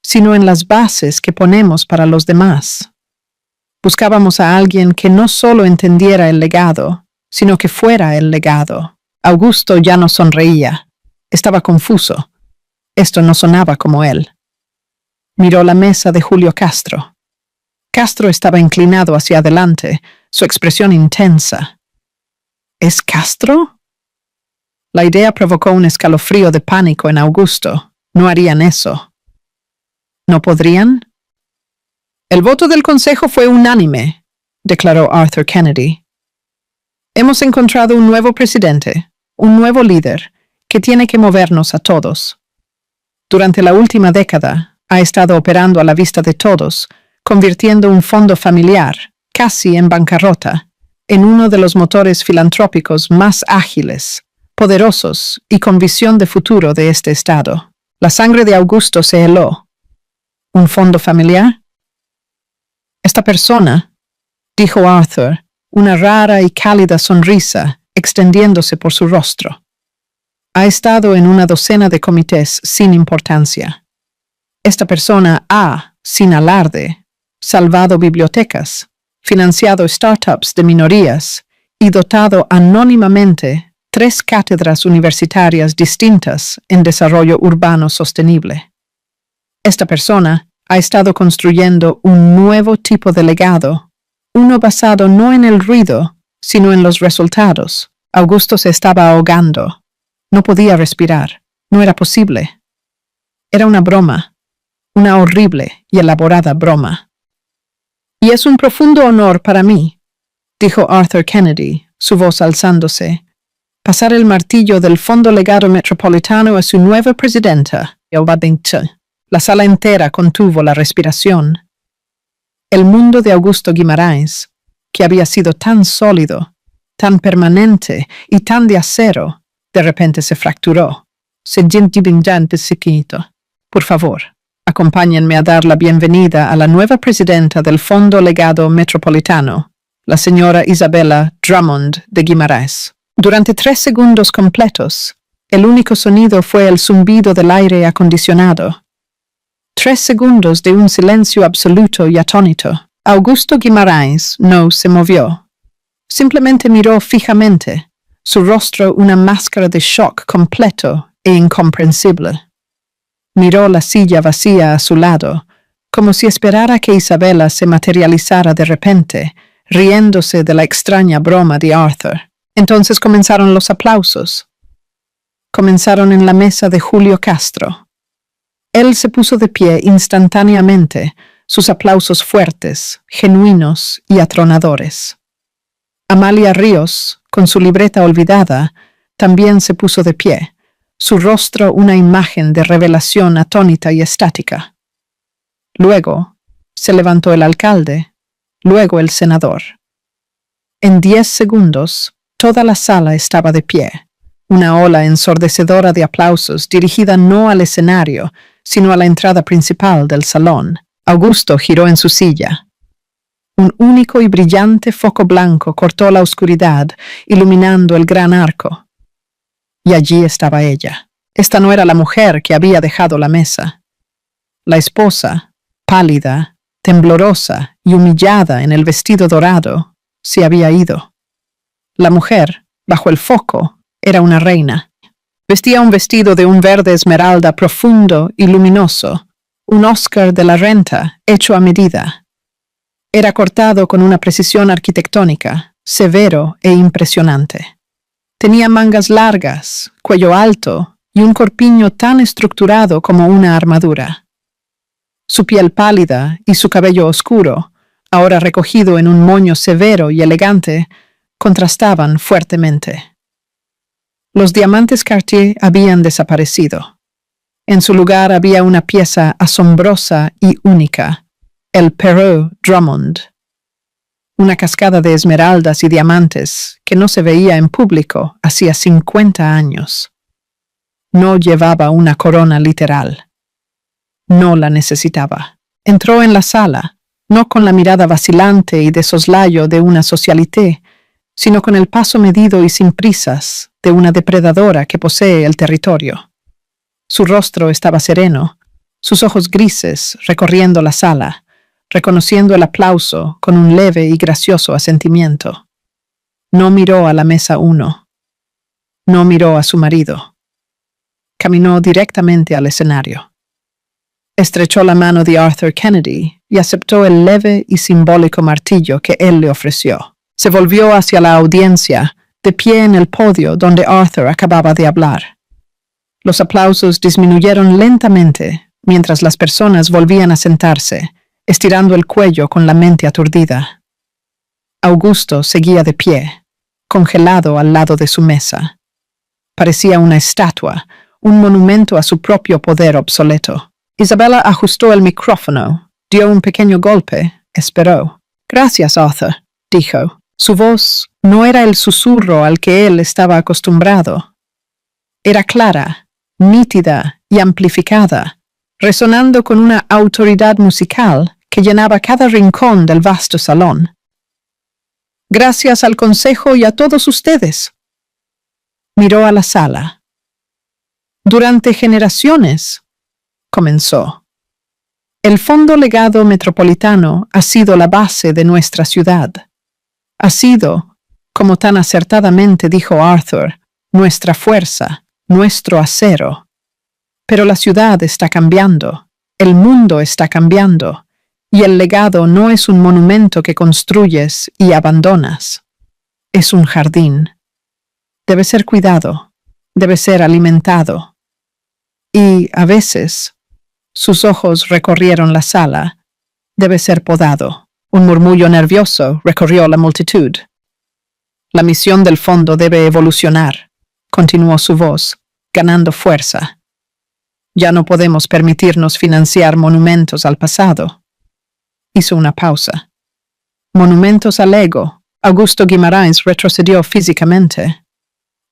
sino en las bases que ponemos para los demás. Buscábamos a alguien que no solo entendiera el legado, sino que fuera el legado. Augusto ya no sonreía. Estaba confuso. Esto no sonaba como él. Miró la mesa de Julio Castro. Castro estaba inclinado hacia adelante, su expresión intensa. ¿Es Castro? La idea provocó un escalofrío de pánico en Augusto. No harían eso. ¿No podrían? El voto del Consejo fue unánime, declaró Arthur Kennedy. Hemos encontrado un nuevo presidente, un nuevo líder, que tiene que movernos a todos. Durante la última década, ha estado operando a la vista de todos, convirtiendo un fondo familiar, casi en bancarrota, en uno de los motores filantrópicos más ágiles, poderosos y con visión de futuro de este estado. La sangre de Augusto se heló. ¿Un fondo familiar? Esta persona, dijo Arthur, una rara y cálida sonrisa extendiéndose por su rostro. Ha estado en una docena de comités sin importancia. Esta persona ha, sin alarde, salvado bibliotecas, financiado startups de minorías y dotado anónimamente 3 cátedras universitarias distintas en desarrollo urbano sostenible. Esta persona ha estado construyendo un nuevo tipo de legado, uno basado no en el ruido, sino en los resultados. Augusto se estaba ahogando. No podía respirar. No era posible. Era una broma, una horrible y elaborada broma. Y es un profundo honor para mí, dijo Arthur Kennedy, su voz alzándose, pasar el martillo del Fondo Legado Metropolitano a su nueva presidenta, Obadincha. La sala entera contuvo la respiración. El mundo de Augusto Guimarães, que había sido tan sólido, tan permanente y tan de acero, de repente se fracturó. Por favor, acompáñenme a dar la bienvenida a la nueva presidenta del Fondo Legado Metropolitano, la señora Isabella Drummond de Guimarães. Durante 3 segundos completos, el único sonido fue el zumbido del aire acondicionado. 3 segundos de un silencio absoluto y atónito. Augusto Guimarães no se movió. Simplemente miró fijamente, su rostro una máscara de shock completo e incomprensible. Miró la silla vacía a su lado, como si esperara que Isabella se materializara de repente, riéndose de la extraña broma de Arthur. Entonces comenzaron los aplausos. Comenzaron en la mesa de Julio Castro. Él se puso de pie instantáneamente, sus aplausos fuertes, genuinos y atronadores. Amalia Ríos, con su libreta olvidada, también se puso de pie, su rostro una imagen de revelación atónita y estática. Luego, se levantó el alcalde, luego el senador. En 10 segundos, toda la sala estaba de pie, una ola ensordecedora de aplausos dirigida no al escenario, sino a la entrada principal del salón. Augusto giró en su silla. Un único y brillante foco blanco cortó la oscuridad, iluminando el gran arco. Y allí estaba ella. Esta no era la mujer que había dejado la mesa. La esposa, pálida, temblorosa y humillada en el vestido dorado, se había ido. La mujer, bajo el foco, era una reina. Vestía un vestido de un verde esmeralda profundo y luminoso, un Oscar de la Renta hecho a medida. Era cortado con una precisión arquitectónica, severo e impresionante. Tenía mangas largas, cuello alto y un corpiño tan estructurado como una armadura. Su piel pálida y su cabello oscuro, ahora recogido en un moño severo y elegante, contrastaban fuertemente. Los diamantes Cartier habían desaparecido. En su lugar había una pieza asombrosa y única, el Perrault Drummond. Una cascada de esmeraldas y diamantes que no se veía en público hacía 50 años. No llevaba una corona literal. No la necesitaba. Entró en la sala, no con la mirada vacilante y de soslayo de una socialité, sino con el paso medido y sin prisas de una depredadora que posee el territorio. Su rostro estaba sereno, sus ojos grises recorriendo la sala, reconociendo el aplauso con un leve y gracioso asentimiento. No miró a la mesa 1. No miró a su marido. Caminó directamente al escenario. Estrechó la mano de Arthur Kennedy y aceptó el leve y simbólico martillo que él le ofreció. Se volvió hacia la audiencia, de pie en el podio donde Arthur acababa de hablar. Los aplausos disminuyeron lentamente mientras las personas volvían a sentarse, estirando el cuello con la mente aturdida. Augusto seguía de pie, congelado al lado de su mesa. Parecía una estatua, un monumento a su propio poder obsoleto. Isabella ajustó el micrófono, dio un pequeño golpe, esperó. «Gracias, Arthur», dijo. Su voz no era el susurro al que él estaba acostumbrado. Era clara, nítida y amplificada, resonando con una autoridad musical que llenaba cada rincón del vasto salón. «Gracias al Consejo y a todos ustedes». Miró a la sala. «Durante generaciones», comenzó. «El Fondo Legado Metropolitano ha sido la base de nuestra ciudad. Ha sido, como tan acertadamente dijo Arthur, nuestra fuerza, nuestro acero. Pero la ciudad está cambiando, el mundo está cambiando, y el legado no es un monumento que construyes y abandonas. Es un jardín. Debe ser cuidado, debe ser alimentado. Y, a veces, sus ojos recorrieron la sala, debe ser podado». Un murmullo nervioso recorrió la multitud. «La misión del fondo debe evolucionar», continuó su voz, ganando fuerza. «Ya no podemos permitirnos financiar monumentos al pasado». Hizo una pausa. «Monumentos al ego». Augusto Guimarães retrocedió físicamente.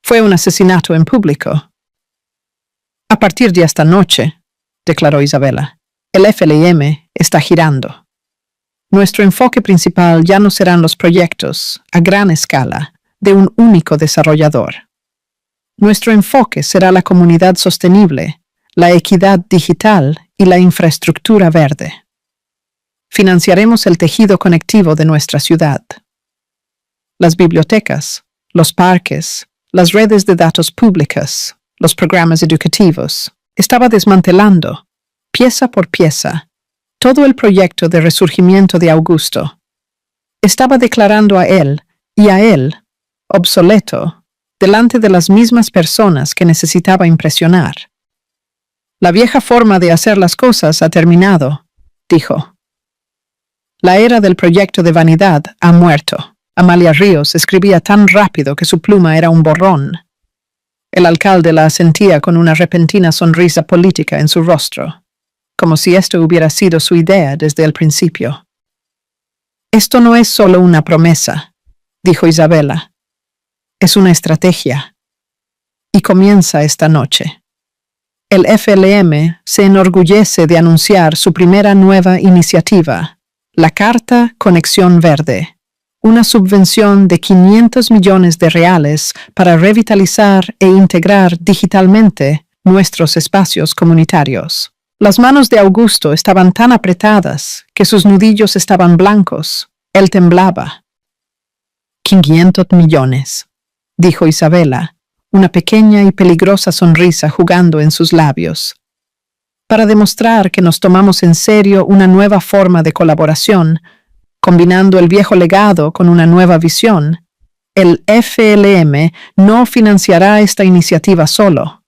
«Fue un asesinato en público». A partir de esta noche, declaró Isabela, el FLM está girando. Nuestro enfoque principal ya no serán los proyectos, a gran escala, de un único desarrollador. Nuestro enfoque será la comunidad sostenible, la equidad digital y la infraestructura verde. Financiaremos el tejido conectivo de nuestra ciudad. Las bibliotecas, los parques, las redes de datos públicas, los programas educativos. Estaba desmantelando, pieza por pieza, todo el proyecto de resurgimiento de Augusto. Estaba declarando a él, obsoleto, delante de las mismas personas que necesitaba impresionar. La vieja forma de hacer las cosas ha terminado, dijo. La era del proyecto de vanidad ha muerto. Amalia Ríos escribía tan rápido que su pluma era un borrón. El alcalde la asentía con una repentina sonrisa política en su rostro, como si esto hubiera sido su idea desde el principio. Esto no es solo una promesa, dijo Isabela. Es una estrategia. Y comienza esta noche. El FLM se enorgullece de anunciar su primera nueva iniciativa, la Carta Conexión Verde, una subvención de 500 millones de reales para revitalizar e integrar digitalmente nuestros espacios comunitarios. Las manos de Augusto estaban tan apretadas que sus nudillos estaban blancos. Él temblaba. 500 millones, dijo Isabela, una pequeña y peligrosa sonrisa jugando en sus labios. Para demostrar que nos tomamos en serio una nueva forma de colaboración, combinando el viejo legado con una nueva visión, el FLM no financiará esta iniciativa solo.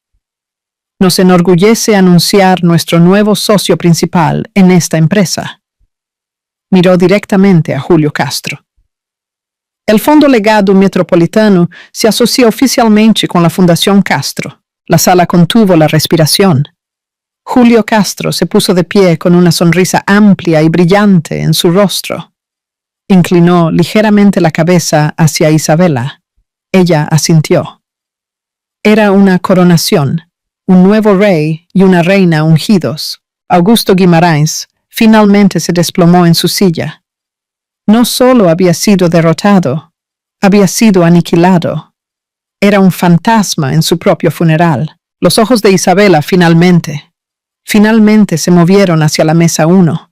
Nos enorgullece anunciar nuestro nuevo socio principal en esta empresa. Miró directamente a Julio Castro. El Fondo Legado Metropolitano se asocia oficialmente con la Fundación Castro. La sala contuvo la respiración. Julio Castro se puso de pie con una sonrisa amplia y brillante en su rostro. Inclinó ligeramente la cabeza hacia Isabela. Ella asintió. Era una coronación, un nuevo rey y una reina ungidos. Augusto Guimarães finalmente se desplomó en su silla. No solo había sido derrotado, había sido aniquilado. Era un fantasma en su propio funeral. Los ojos de Isabela finalmente se movieron hacia la mesa 1.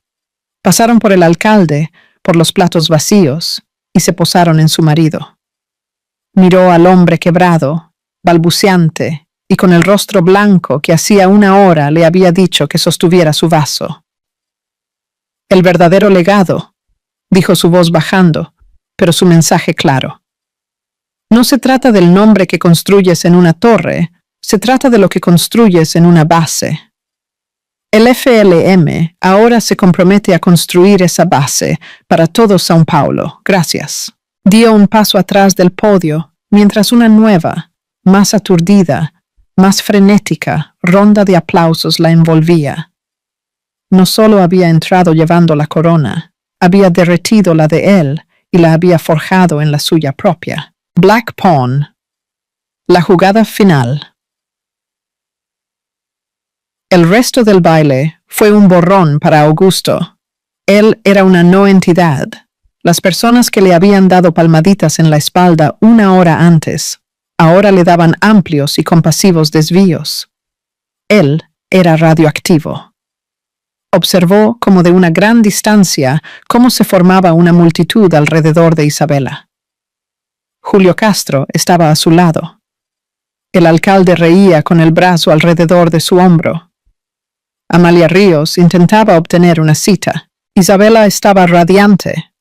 Pasaron por el alcalde, por los platos vacíos, y se posaron en su marido. Miró al hombre quebrado, balbuceante, y con el rostro blanco que hacía una hora le había dicho que sostuviera su vaso. El verdadero legado, dijo su voz bajando, pero su mensaje claro. No se trata del nombre que construyes en una torre, se trata de lo que construyes en una base. El FLM ahora se compromete a construir esa base para todo São Paulo. Gracias. Dio un paso atrás del podio, mientras una nueva, más aturdida, más frenética ronda de aplausos la envolvía. No solo había entrado llevando la corona, había derretido la de él y la había forjado en la suya propia. Black Pawn. La jugada final. El resto del baile fue un borrón para Augusto. Él era una no entidad. Las personas que le habían dado palmaditas en la espalda una hora antes, ahora le daban amplios y compasivos desvíos. Él era radioactivo. Observó como de una gran distancia cómo se formaba una multitud alrededor de Isabela. Julio Castro estaba a su lado. El alcalde reía con el brazo alrededor de su hombro. Amalia Ríos intentaba obtener una cita. Isabela estaba radiante.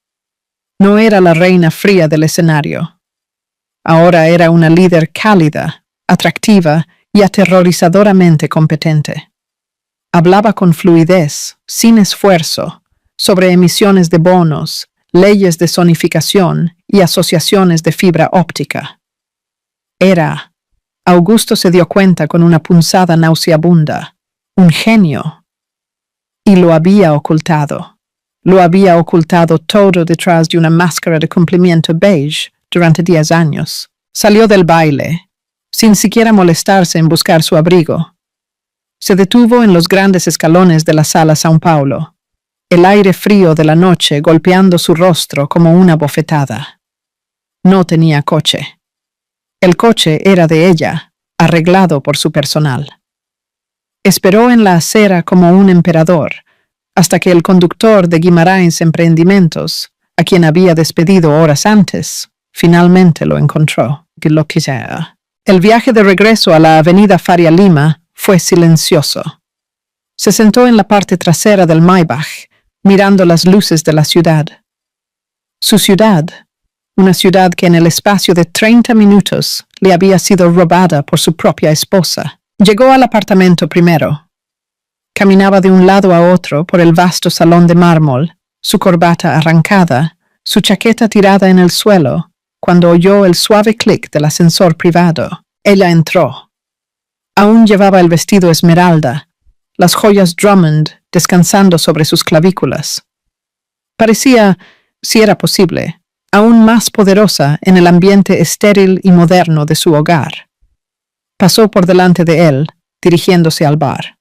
No era la reina fría del escenario. Ahora era una líder cálida, atractiva y aterrorizadoramente competente. Hablaba con fluidez, sin esfuerzo, sobre emisiones de bonos, leyes de zonificación y asociaciones de fibra óptica. Augusto se dio cuenta con una punzada nauseabunda, un genio. Y lo había ocultado. Lo había ocultado todo detrás de una máscara de cumplimiento beige durante 10 años. Salió del baile, sin siquiera molestarse en buscar su abrigo. Se detuvo en los grandes escalones de la sala São Paulo, el aire frío de la noche golpeando su rostro como una bofetada. No tenía coche. El coche era de ella, arreglado por su personal. Esperó en la acera como un emperador, hasta que el conductor de Guimarães Empreendimentos, a quien había despedido horas antes, finalmente lo encontró. El viaje de regreso a la avenida Faria Lima fue silencioso. Se sentó en la parte trasera del Maybach, mirando las luces de la ciudad. Su ciudad, una ciudad que en el espacio de 30 minutos le había sido robada por su propia esposa. Llegó al apartamento primero. Caminaba de un lado a otro por el vasto salón de mármol, su corbata arrancada, su chaqueta tirada en el suelo, cuando oyó el suave clic del ascensor privado. Ella entró. Aún llevaba el vestido esmeralda, las joyas Drummond descansando sobre sus clavículas. Parecía, si era posible, aún más poderosa en el ambiente estéril y moderno de su hogar. Pasó por delante de él, dirigiéndose al bar.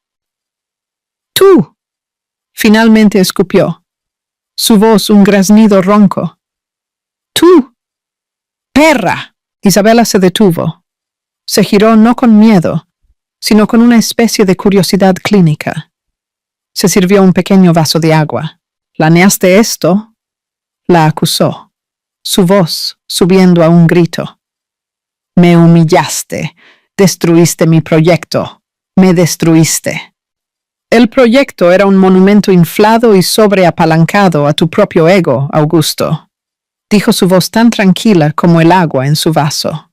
¡Tú! Finalmente escupió. Su voz un graznido ronco. ¡Tú! ¡Perra! Isabela se detuvo. Se giró no con miedo, sino con una especie de curiosidad clínica. Se sirvió un pequeño vaso de agua. ¿Planeaste esto? La acusó, su voz subiendo a un grito. Me humillaste. Destruiste mi proyecto. Me destruiste. El proyecto era un monumento inflado y sobreapalancado a tu propio ego, Augusto, dijo su voz tan tranquila como el agua en su vaso.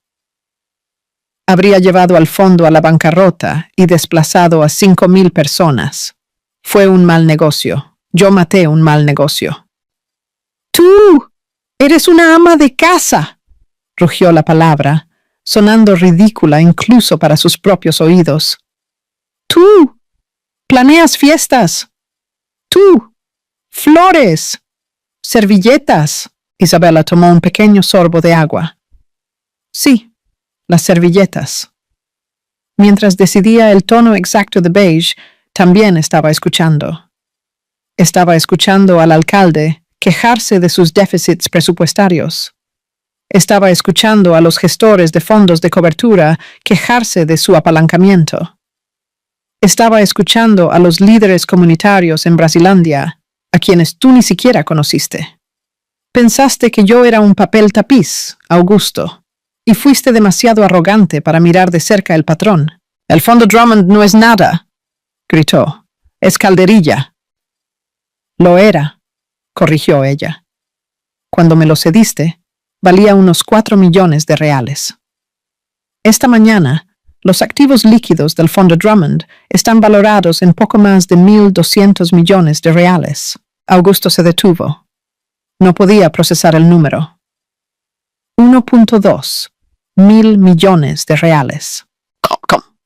Habría llevado al fondo a la bancarrota y desplazado a 5,000 personas. Fue un mal negocio. Yo maté un mal negocio. ¡Tú! ¡Eres una ama de casa!, rugió la palabra, sonando ridícula incluso para sus propios oídos. ¡Tú! ¡Planeas fiestas! ¡Tú! ¡Flores! ¡Servilletas! Isabela tomó un pequeño sorbo de agua. Sí, las servilletas. Mientras decidía el tono exacto de beige, también estaba escuchando. Estaba escuchando al alcalde quejarse de sus déficits presupuestarios. Estaba escuchando a los gestores de fondos de cobertura quejarse de su apalancamiento. Estaba escuchando a los líderes comunitarios en Brasilandia, a quienes tú ni siquiera conociste. Pensaste que yo era un papel tapiz, Augusto, y fuiste demasiado arrogante para mirar de cerca el patrón. El fondo Drummond no es nada, gritó. Es calderilla. Lo era, corrigió ella. Cuando me lo cediste, valía unos 4 millones de reales. Esta mañana, los activos líquidos del fondo Drummond están valorados en poco más de 1.200 millones de reales. Augusto se detuvo. No podía procesar el número. 1.2 mil millones de reales.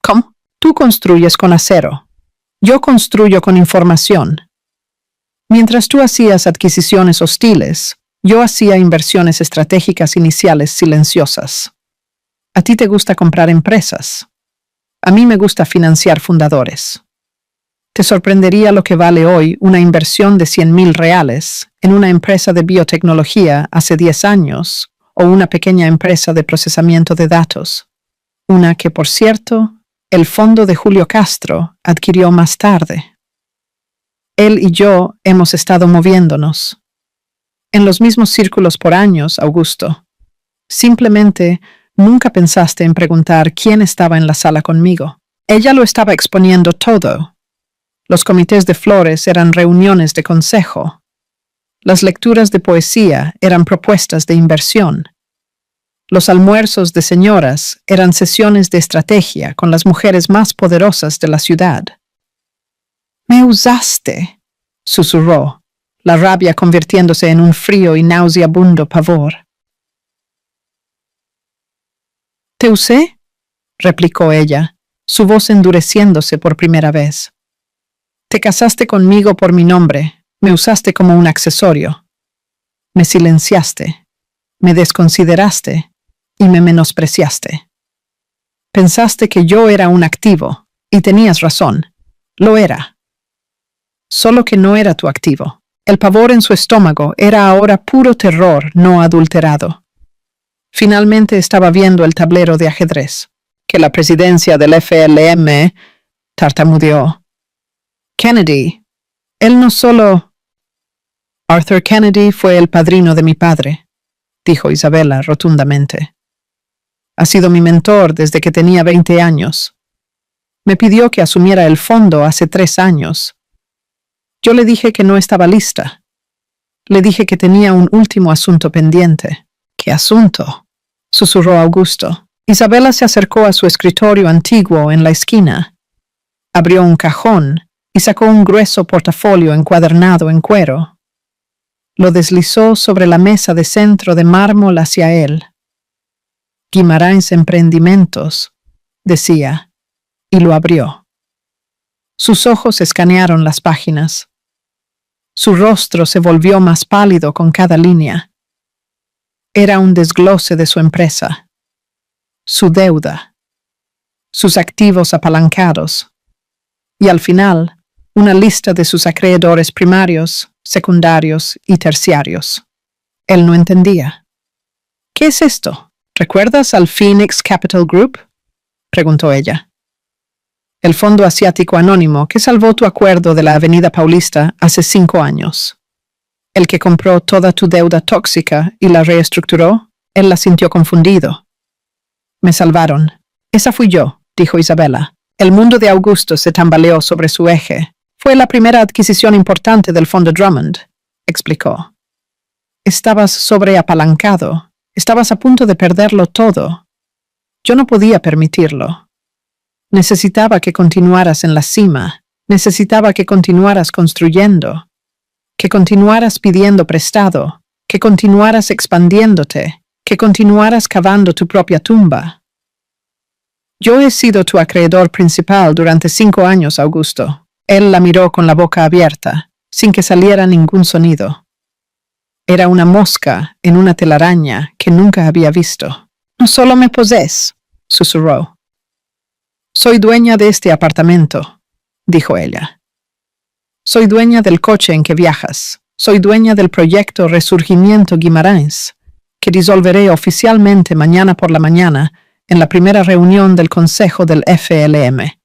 ¿Cómo? Tú construyes con acero. Yo construyo con información. Mientras tú hacías adquisiciones hostiles, yo hacía inversiones estratégicas iniciales silenciosas. A ti te gusta comprar empresas. A mí me gusta financiar fundadores. Te sorprendería lo que vale hoy una inversión de 100,000 reales en una empresa de biotecnología hace 10 años o una pequeña empresa de procesamiento de datos. Una que, por cierto, el fondo de Julio Castro adquirió más tarde. Él y yo hemos estado moviéndonos. En los mismos círculos por años, Augusto. Simplemente nunca pensaste en preguntar quién estaba en la sala conmigo. Ella lo estaba exponiendo todo. Los comités de flores eran reuniones de consejo. Las lecturas de poesía eran propuestas de inversión. Los almuerzos de señoras eran sesiones de estrategia con las mujeres más poderosas de la ciudad. «Me usaste», susurró, la rabia convirtiéndose en un frío y nauseabundo pavor. «¿Te usé?», replicó ella, su voz endureciéndose por primera vez. «Te casaste conmigo por mi nombre, me usaste como un accesorio. Me silenciaste, me desconsideraste y me menospreciaste. Pensaste que yo era un activo, y tenías razón. Lo era. Solo que no era tu activo. El pavor en su estómago era ahora puro terror no adulterado. Finalmente estaba viendo el tablero de ajedrez, que la presidencia del FLM tartamudeó. Kennedy. Él no solo... Arthur Kennedy fue el padrino de mi padre, dijo Isabella rotundamente. Ha sido mi mentor desde que tenía 20 años. Me pidió que asumiera el fondo hace 3 años. Yo le dije que no estaba lista. Le dije que tenía un último asunto pendiente. ¿Qué asunto?, susurró Augusto. Isabella se acercó a su escritorio antiguo en la esquina. Abrió un cajón y sacó un grueso portafolio encuadernado en cuero. Lo deslizó sobre la mesa de centro de mármol hacia él. Guimarães Emprendimientos, decía, y lo abrió. Sus ojos escanearon las páginas. Su rostro se volvió más pálido con cada línea. Era un desglose de su empresa, su deuda, sus activos apalancados, y al final, una lista de sus acreedores primarios, secundarios y terciarios. Él no entendía. ¿Qué es esto? ¿Recuerdas al Phoenix Capital Group?, preguntó ella. El Fondo Asiático Anónimo que salvó tu acuerdo de la Avenida Paulista hace 5 años. El que compró toda tu deuda tóxica y la reestructuró, él la sintió confundido. Me salvaron. Esa fui yo, dijo Isabella. El mundo de Augusto se tambaleó sobre su eje. Fue la primera adquisición importante del Fondo Drummond, explicó. Estabas sobreapalancado. Estabas a punto de perderlo todo. Yo no podía permitirlo. Necesitaba que continuaras en la cima. Necesitaba que continuaras construyendo. Que continuaras pidiendo prestado. Que continuaras expandiéndote. Que continuaras cavando tu propia tumba. Yo he sido tu acreedor principal durante 5 años, Augusto. Él la miró con la boca abierta, sin que saliera ningún sonido. Era una mosca en una telaraña que nunca había visto. No solo me posees, susurró. Soy dueña de este apartamento, dijo ella. Soy dueña del coche en que viajas. Soy dueña del proyecto Resurgimiento Guimarães, que disolveré oficialmente mañana por la mañana en la primera reunión del Consejo del FLM.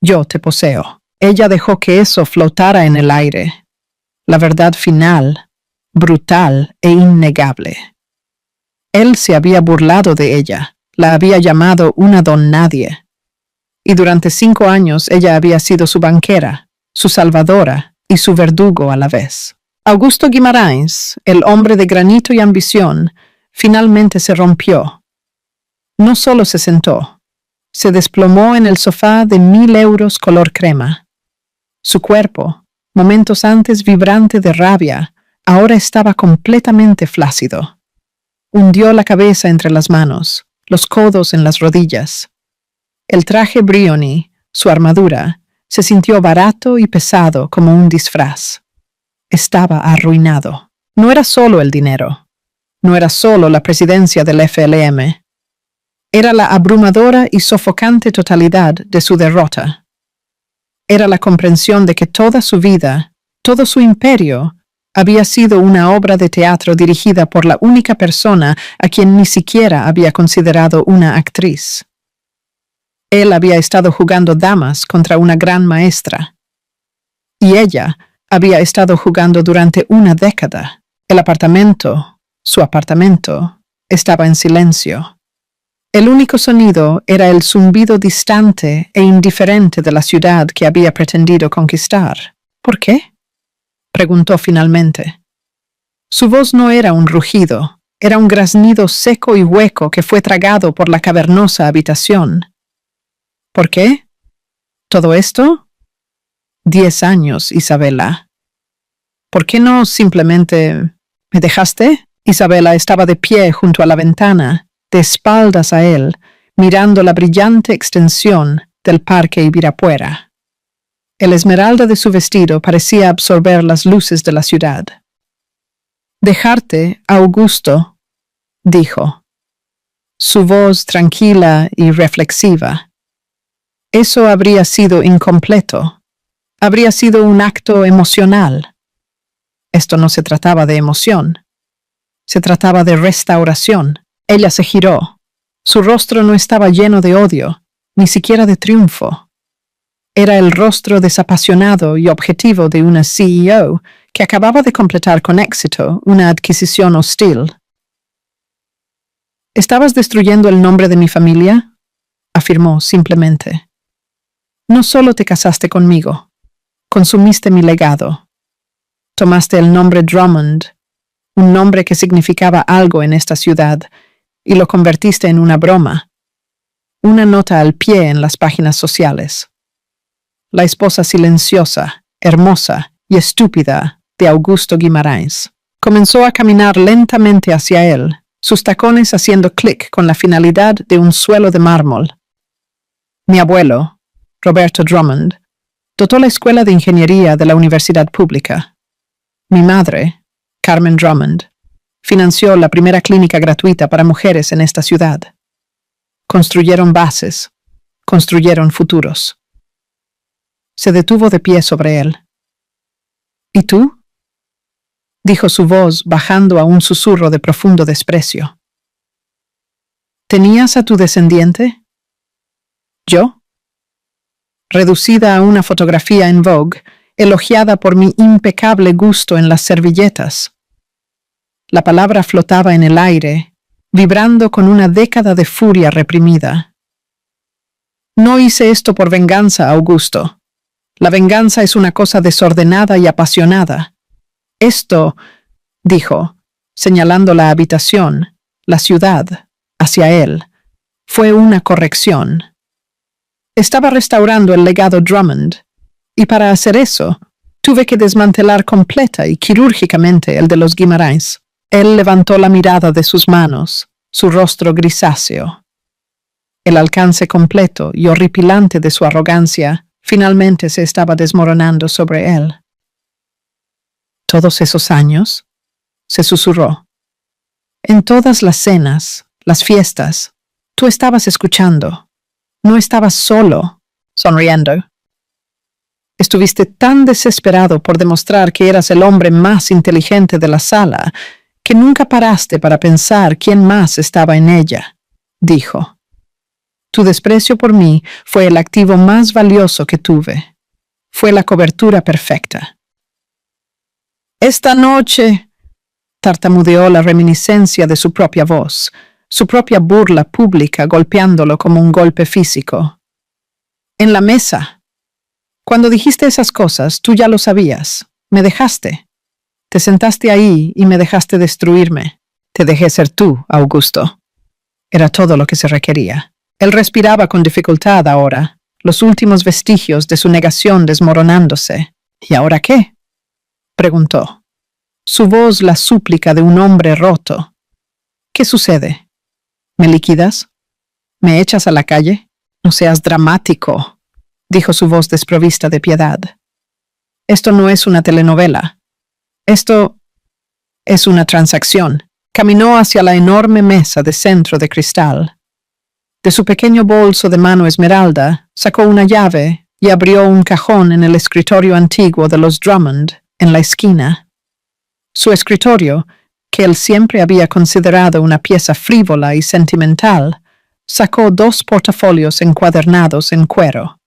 Yo te poseo. Ella dejó que eso flotara en el aire. La verdad final, brutal e innegable. Él se había burlado de ella, la había llamado una don nadie. Y durante 5 años ella había sido su banquera, su salvadora y su verdugo a la vez. Augusto Guimarães, el hombre de granito y ambición, finalmente se rompió. No solo se sentó, se desplomó en el sofá de 1.000 euros color crema. Su cuerpo, momentos antes vibrante de rabia, ahora estaba completamente flácido. Hundió la cabeza entre las manos, los codos en las rodillas. El traje Brioni, su armadura, se sintió barato y pesado como un disfraz. Estaba arruinado. No era solo el dinero. No era solo la presidencia del FLM. Era la abrumadora y sofocante totalidad de su derrota. Era la comprensión de que toda su vida, todo su imperio, había sido una obra de teatro dirigida por la única persona a quien ni siquiera había considerado una actriz. Él había estado jugando damas contra una gran maestra. Y ella había estado jugando durante 1 década. El apartamento, su apartamento, estaba en silencio. El único sonido era el zumbido distante e indiferente de la ciudad que había pretendido conquistar. ¿Por qué?, preguntó finalmente. Su voz no era un rugido, era un graznido seco y hueco que fue tragado por la cavernosa habitación. ¿Por qué? ¿Todo esto? 10 años, Isabella. ¿Por qué no simplemente... ¿Me dejaste? Isabella estaba de pie junto a la ventana, de espaldas a él, mirando la brillante extensión del Parque Ibirapuera. El esmeralda de su vestido parecía absorber las luces de la ciudad. «Dejarte, Augusto», dijo, su voz tranquila y reflexiva. Eso habría sido incompleto. Habría sido un acto emocional. Esto no se trataba de emoción. Se trataba de restauración. Ella se giró. Su rostro no estaba lleno de odio, ni siquiera de triunfo. Era el rostro desapasionado y objetivo de una CEO que acababa de completar con éxito una adquisición hostil. «¿Estabas destruyendo el nombre de mi familia?», afirmó simplemente. «No solo te casaste conmigo, consumiste mi legado. Tomaste el nombre Drummond, un nombre que significaba algo en esta ciudad, y lo convertiste en una broma, una nota al pie en las páginas sociales. La esposa silenciosa, hermosa y estúpida de Augusto Guimarães. Comenzó a caminar lentamente hacia él, sus tacones haciendo clic con la finalidad de un suelo de mármol. Mi abuelo, Roberto Drummond, dotó la Escuela de Ingeniería de la Universidad Pública. Mi madre, Carmen Drummond, financió la primera clínica gratuita para mujeres en esta ciudad. Construyeron bases, construyeron futuros. Se detuvo de pie sobre él. ¿Y tú?, dijo su voz bajando a un susurro de profundo desprecio. ¿Tenías a tu descendiente? ¿Yo? Reducida a una fotografía en Vogue, elogiada por mi impecable gusto en las servilletas. La palabra flotaba en el aire, vibrando con una década de furia reprimida. No hice esto por venganza, Augusto. La venganza es una cosa desordenada y apasionada. Esto, dijo, señalando la habitación, la ciudad, hacia él, fue una corrección. Estaba restaurando el legado Drummond, y para hacer eso, tuve que desmantelar completa y quirúrgicamente el de los Guimarães. Él levantó la mirada de sus manos, su rostro grisáceo. El alcance completo y horripilante de su arrogancia finalmente se estaba desmoronando sobre él. «¿Todos esos años?», se susurró. «En todas las cenas, las fiestas, tú estabas escuchando. No estabas solo», sonriendo. «Estuviste tan desesperado por demostrar que eras el hombre más inteligente de la sala que nunca paraste para pensar quién más estaba en ella», dijo. «Tu desprecio por mí fue el activo más valioso que tuve. Fue la cobertura perfecta». «Esta noche», tartamudeó la reminiscencia de su propia voz, su propia burla pública golpeándolo como un golpe físico. «En la mesa. Cuando dijiste esas cosas, tú ya lo sabías. Me dejaste. Te sentaste ahí y me dejaste destruirme. Te dejé ser tú, Augusto». Era todo lo que se requería. Él respiraba con dificultad ahora, los últimos vestigios de su negación desmoronándose. «¿Y ahora qué?», preguntó. Su voz la súplica de un hombre roto. «¿Qué sucede? ¿Me liquidas? ¿Me echas a la calle? No seas dramático», dijo su voz desprovista de piedad. «Esto no es una telenovela. Esto es una transacción». Caminó hacia la enorme mesa de centro de cristal. De su pequeño bolso de mano esmeralda, sacó una llave y abrió un cajón en el escritorio antiguo de los Drummond, en la esquina. Su escritorio, que él siempre había considerado una pieza frívola y sentimental, sacó 2 portafolios encuadernados en cuero.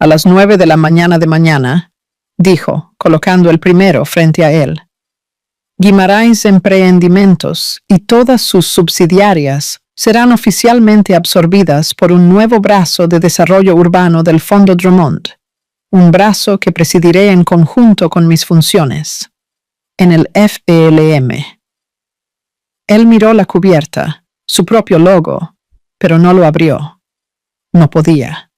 «A las 9 de la mañana», dijo, colocando el primero frente a él. «Guimarães Empreendimentos y todas sus subsidiarias serán oficialmente absorbidas por un nuevo brazo de desarrollo urbano del Fondo Drummond, un brazo que presidiré en conjunto con mis funciones, en el FELM». Él miró la cubierta, su propio logo, pero no lo abrió. No podía.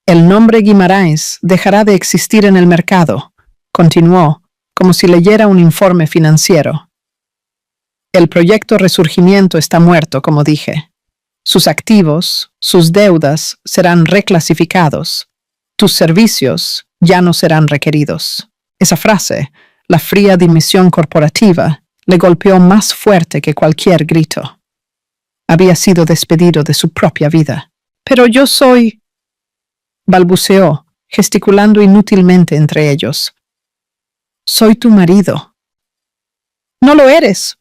«El nombre Guimarães dejará de existir en el mercado», continuó, como si leyera un informe financiero. «El proyecto Resurgimiento está muerto, como dije. Sus activos, sus deudas serán reclasificados. Tus servicios ya no serán requeridos». Esa frase, la fría dimisión corporativa, le golpeó más fuerte que cualquier grito. Había sido despedido de su propia vida, Pero yo soy... balbuceó, gesticulando inútilmente entre ellos. Soy tu marido. No lo eres,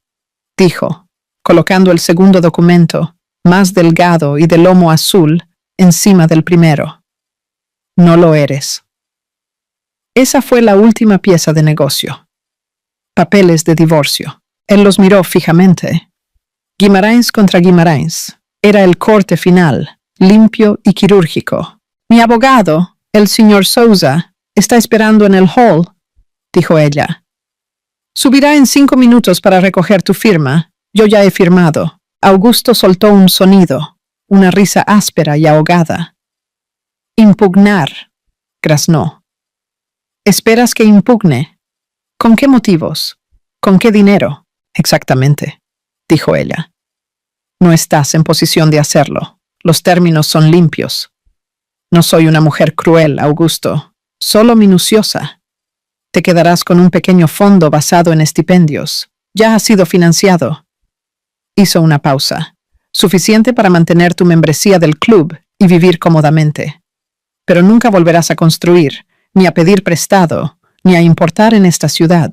dijo, colocando el segundo documento, más delgado y de lomo azul, encima del primero. No lo eres. Esa fue la última pieza de negocio. Papeles de divorcio. Él los miró fijamente. Guimarães contra Guimarães. Era el corte final, limpio y quirúrgico. Mi abogado, el señor Sousa, está esperando en el hall, dijo ella. Subirá en 5 minutos para recoger tu firma. Yo ya he firmado. Augusto soltó un sonido, una risa áspera y ahogada. Impugnar, graznó. ¿Esperas que impugne? ¿Con qué motivos? ¿Con qué dinero? Exactamente, dijo ella. No estás en posición de hacerlo. Los términos son limpios. No soy una mujer cruel, Augusto, solo minuciosa. Te quedarás con un pequeño fondo basado en estipendios. Ya ha sido financiado. Hizo una pausa, suficiente para mantener tu membresía del club y vivir cómodamente. Pero nunca volverás a construir, ni a pedir prestado, ni a importar en esta ciudad.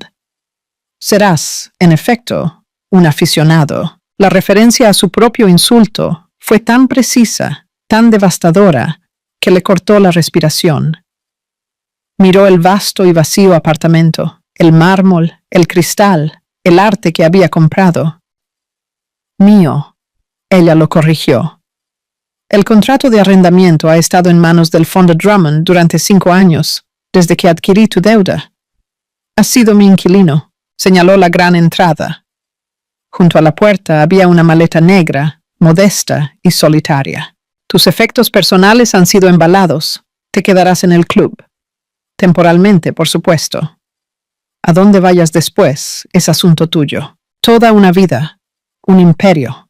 Serás, en efecto, un aficionado. La referencia a su propio insulto fue tan precisa, tan devastadora, que le cortó la respiración. Miró el vasto y vacío apartamento, el mármol, el cristal, el arte que había comprado. Mío, ella lo corrigió. El contrato de arrendamiento ha estado en manos del Fondo Drummond durante 5 años, desde que adquirí tu deuda. Has sido mi inquilino, señaló la gran entrada. Junto a la puerta había una maleta negra, modesta y solitaria. Tus efectos personales han sido embalados. Te quedarás en el club. Temporalmente, por supuesto. A dónde vayas después es asunto tuyo. Toda una vida, un imperio.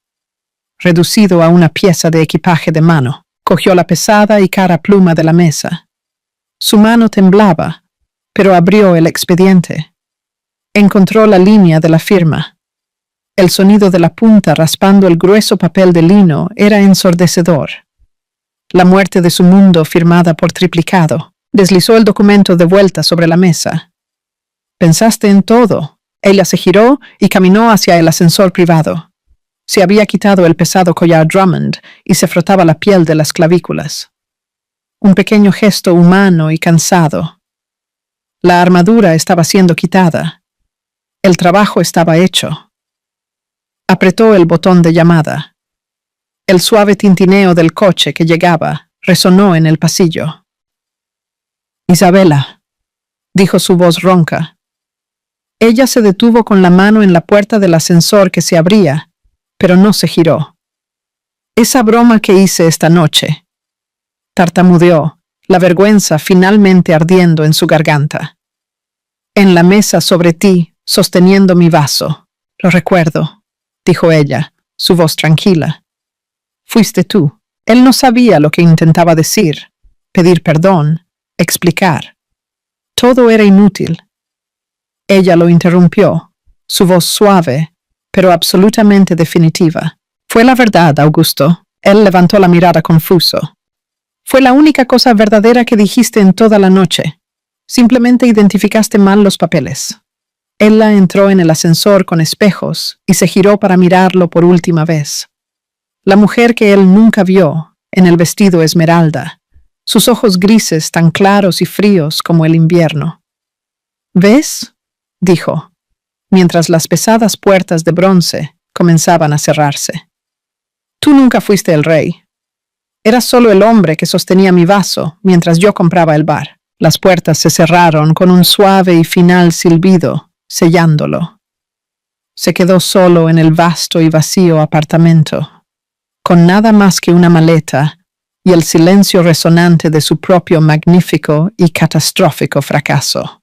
Reducido a una pieza de equipaje de mano, cogió la pesada y cara pluma de la mesa. Su mano temblaba, pero abrió el expediente. Encontró la línea de la firma. El sonido de la punta raspando el grueso papel de lino era ensordecedor. La muerte de su mundo firmada por triplicado. Deslizó el documento de vuelta sobre la mesa. Pensaste en todo. Ella se giró y caminó hacia el ascensor privado. Se había quitado el pesado collar Drummond y se frotaba la piel de las clavículas. Un pequeño gesto humano y cansado. La armadura estaba siendo quitada. El trabajo estaba hecho. Apretó el botón de llamada. El suave tintineo del coche que llegaba resonó en el pasillo. Isabela, dijo su voz ronca. Ella se detuvo con la mano en la puerta del ascensor que se abría, pero no se giró. Esa broma que hice esta noche. Tartamudeó, la vergüenza finalmente ardiendo en su garganta. En la mesa sobre ti, sosteniendo mi vaso. Lo recuerdo, dijo ella, su voz tranquila. Fuiste tú. Él no sabía lo que intentaba decir, pedir perdón, explicar. Todo era inútil. Ella lo interrumpió, su voz suave, pero absolutamente definitiva. Fue la verdad, Augusto. Él levantó la mirada confuso. Fue la única cosa verdadera que dijiste en toda la noche. Simplemente identificaste mal los papeles. Ella entró en el ascensor con espejos y se giró para mirarlo por última vez. La mujer que él nunca vio, en el vestido esmeralda, sus ojos grises tan claros y fríos como el invierno. ¿Ves?, dijo, mientras las pesadas puertas de bronce comenzaban a cerrarse. Tú nunca fuiste el rey. Eras solo el hombre que sostenía mi vaso mientras yo compraba el bar. Las puertas se cerraron con un suave y final silbido, sellándolo. Se quedó solo en el vasto y vacío apartamento, con nada más que una maleta y el silencio resonante de su propio magnífico y catastrófico fracaso.